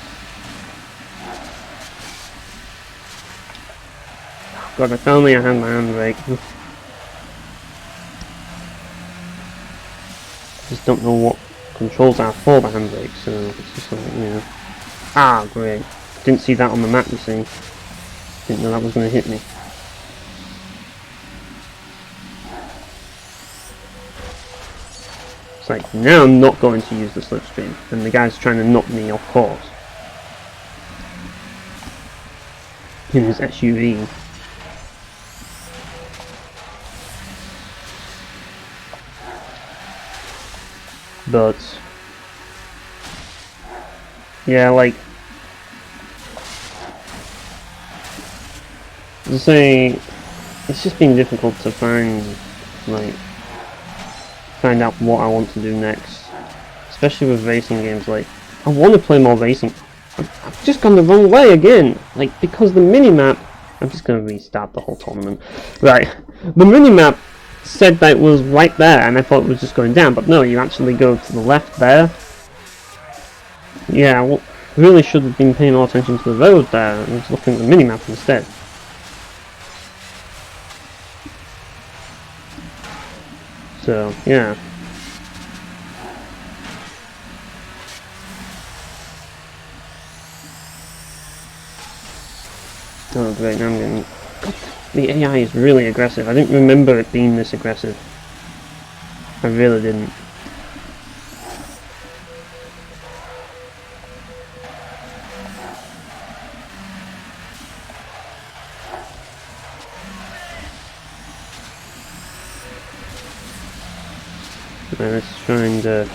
God, if only I had my handbrake. Just don't know what controls are for the handbrake, so it's just like, you know. Ah, great. Didn't see that on the map, you see. Didn't know that was going to hit me. It's like, now I'm not going to use the slipstream, and the guy's trying to knock me off course. In his SUV. But yeah, like I say, it's just been difficult to find out what I want to do next, especially with racing games. Like, I want to play more racing. I've just gone the wrong way again, like, because the minimap. I'm just going to restart the whole tournament. Right, the minimap said that it was right there, and I thought it was just going down, but no, you actually go to the left there. Yeah, well, really should have been paying more attention to the road there, and was looking at the minimap instead. So, yeah. Oh great, now I'm getting... God, the AI is really aggressive. I didn't remember it being this aggressive. I really didn't. Let's try and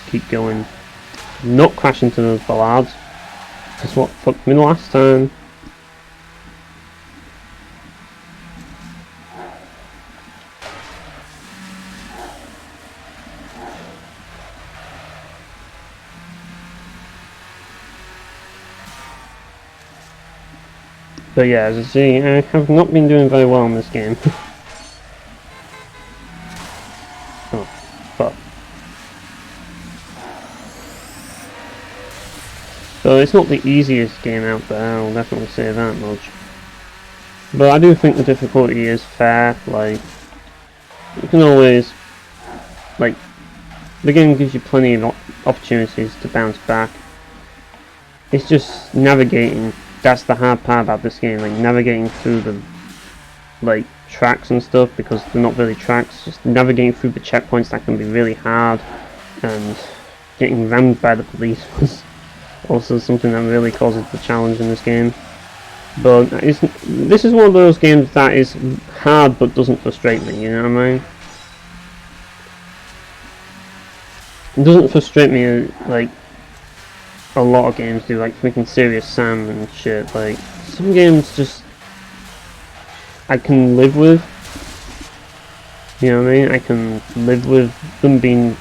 keep going. Not crash into those bollards. That's what fucked me the last time. But yeah, as you see, I have not been doing very well in this game. Oh, fuck. So it's not the easiest game out there, I'll definitely say that much. But I do think the difficulty is fair. Like, you can always, like, the game gives you plenty of opportunities to bounce back. It's just navigating. That's the hard part about this game. Like, navigating through the, like, tracks and stuff, because they're not really tracks. Just navigating through the checkpoints, that can be really hard. And getting rammed by the police was also something that really causes the challenge in this game. But this is one of those games that is hard but doesn't frustrate me, you know what I mean? It doesn't frustrate me like a lot of games do, like freaking Serious Sam and shit. Like, some games just I can live with. You know what I mean? I can live with them being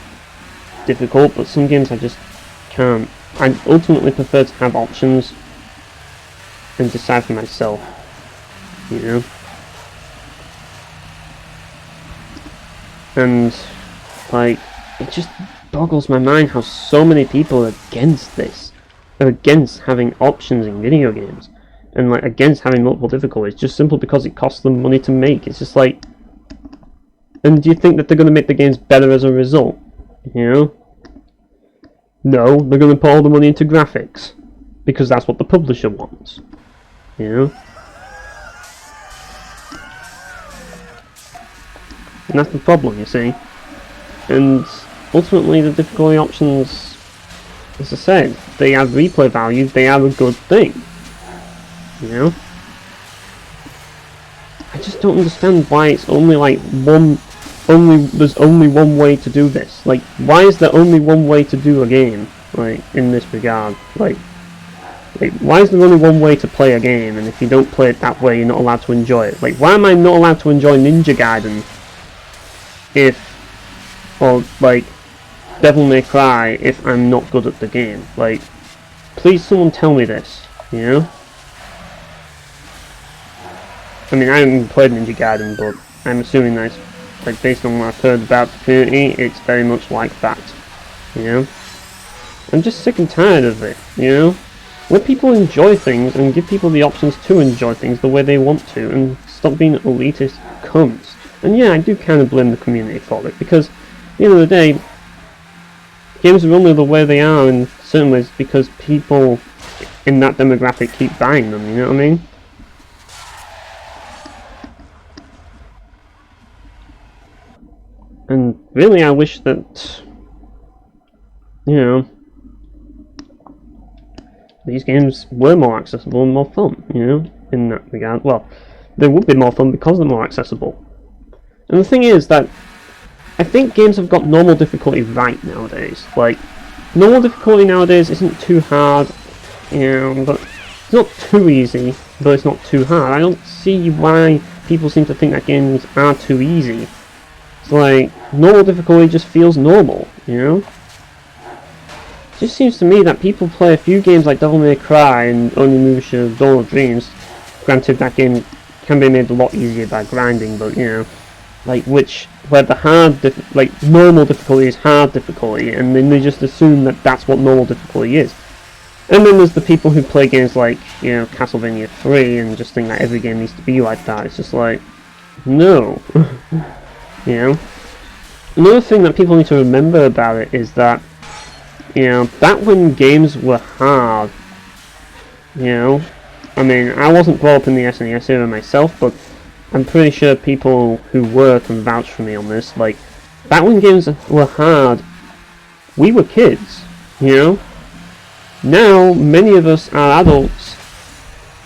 difficult, but some games I just can't. I ultimately prefer to have options and decide for myself, you know? And, like, it just boggles my mind how so many people are against this. They're against having options in video games. And, like, against having multiple difficulties, just simply because it costs them money to make. It's just like... And do you think that they're going to make the games better as a result? You know? No, they're going to put all the money into graphics. Because that's what the publisher wants. You know? And that's the problem, you see. And ultimately the difficulty options, as I said, they have replay value, they are a good thing. You know? I just don't understand why it's only like there's only one way to do this. Like, why is there only one way to do a game, like, in this regard? Like, why is there only one way to play a game, and if you don't play it that way, you're not allowed to enjoy it? Like, why am I not allowed to enjoy Ninja Gaiden or, like, Devil May Cry if I'm not good at the game? Like, please someone tell me this, you know? I mean, I haven't played Ninja Gaiden, but I'm assuming that's, like, based on what I've heard about the community, it's very much like that, you know? I'm just sick and tired of it, you know? Let people enjoy things and give people the options to enjoy things the way they want to, and stop being elitist cunts. And yeah, I do kind of blame the community for it, because at the end of the day, games are only the way they are in certain ways because people in that demographic keep buying them, you know what I mean? And really, I wish that, you know, these games were more accessible and more fun, you know, in that regard. Well, they would be more fun because they're more accessible. And the thing is that I think games have got normal difficulty right nowadays. Like, normal difficulty nowadays isn't too hard, you know, but it's not too easy, but it's not too hard. I don't see why people seem to think that games are too easy. It's like, normal difficulty just feels normal, you know? It just seems to me that people play a few games like Devil May Cry and Onimusha Dawn of Dreams. Granted, that game can be made a lot easier by grinding, but, you know, like, where the normal difficulty is hard difficulty, and then they just assume that that's what normal difficulty is. And then there's the people who play games like, you know, Castlevania 3 and just think that every game needs to be like that. It's just like, no. You know? Another thing that people need to remember about it is that, you know, back when games were hard, you know, I mean, I wasn't brought up in the SNES era myself, but I'm pretty sure people who were can vouch for me on this. Like, back when games were hard, we were kids, you know? Now, many of us are adults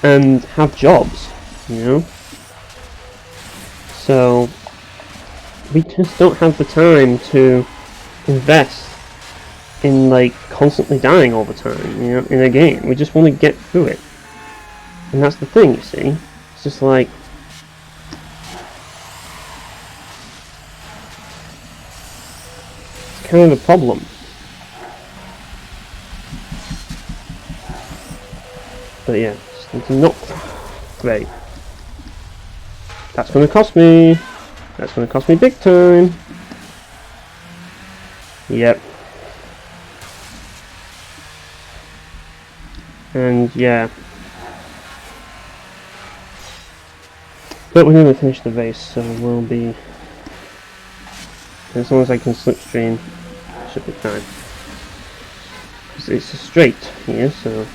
and have jobs, you know? So, we just don't have the time to invest in, like, constantly dying all the time, you know, in a game. We just want to get through it. And that's the thing, you see? It's just like, it's kind of a problem. But yeah, it's not great. That's going to cost me. That's going to cost me big time. Yep. And yeah. But we're going to finish the race, so we'll be... As long as I can slipstream, it should be fine. It's a straight here, so...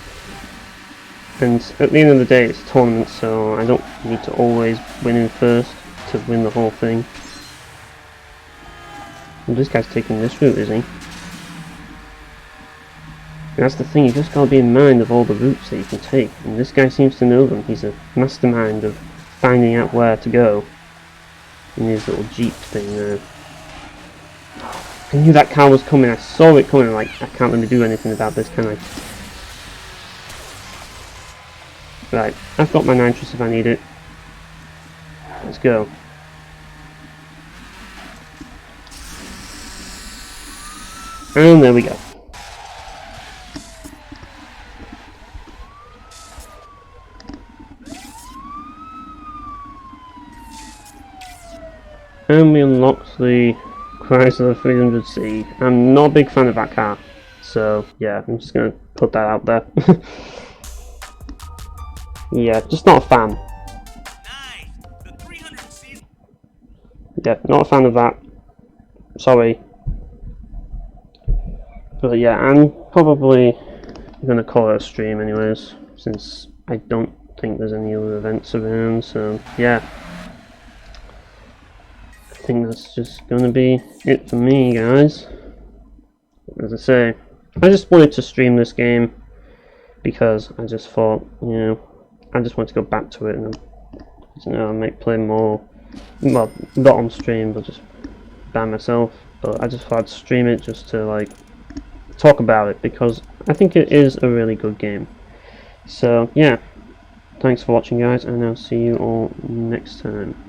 And at the end of the day, it's a tournament, so I don't need to always win in first to win the whole thing. Well, this guy's taking this route, is he? And that's the thing, you just gotta be in mind of all the routes that you can take, and this guy seems to know them. He's a mastermind of finding out where to go in his little Jeep thing there. I knew that car was coming, I saw it coming, like, I can't really do anything about this, can I? Right, I've got my nitrous if I need it. Let's go. And there we go. And we unlocked the Chrysler 300C. I'm not a big fan of that car, so yeah, I'm just gonna put that out there. Yeah, just not a fan. Nice. The 300C. Yeah, not a fan of that. Sorry. But yeah, I'm probably gonna call it a stream anyways, since I don't think there's any other events around, so yeah. I think that's just gonna be it for me, guys. As I say, I just wanted to stream this game because I just thought, you know, I just want to go back to it and, you know, I might play more, well, not on stream, but just by myself. But I just thought I'd stream it just to, like, talk about it, because I think it is a really good game. So, yeah, thanks for watching, guys, and I'll see you all next time.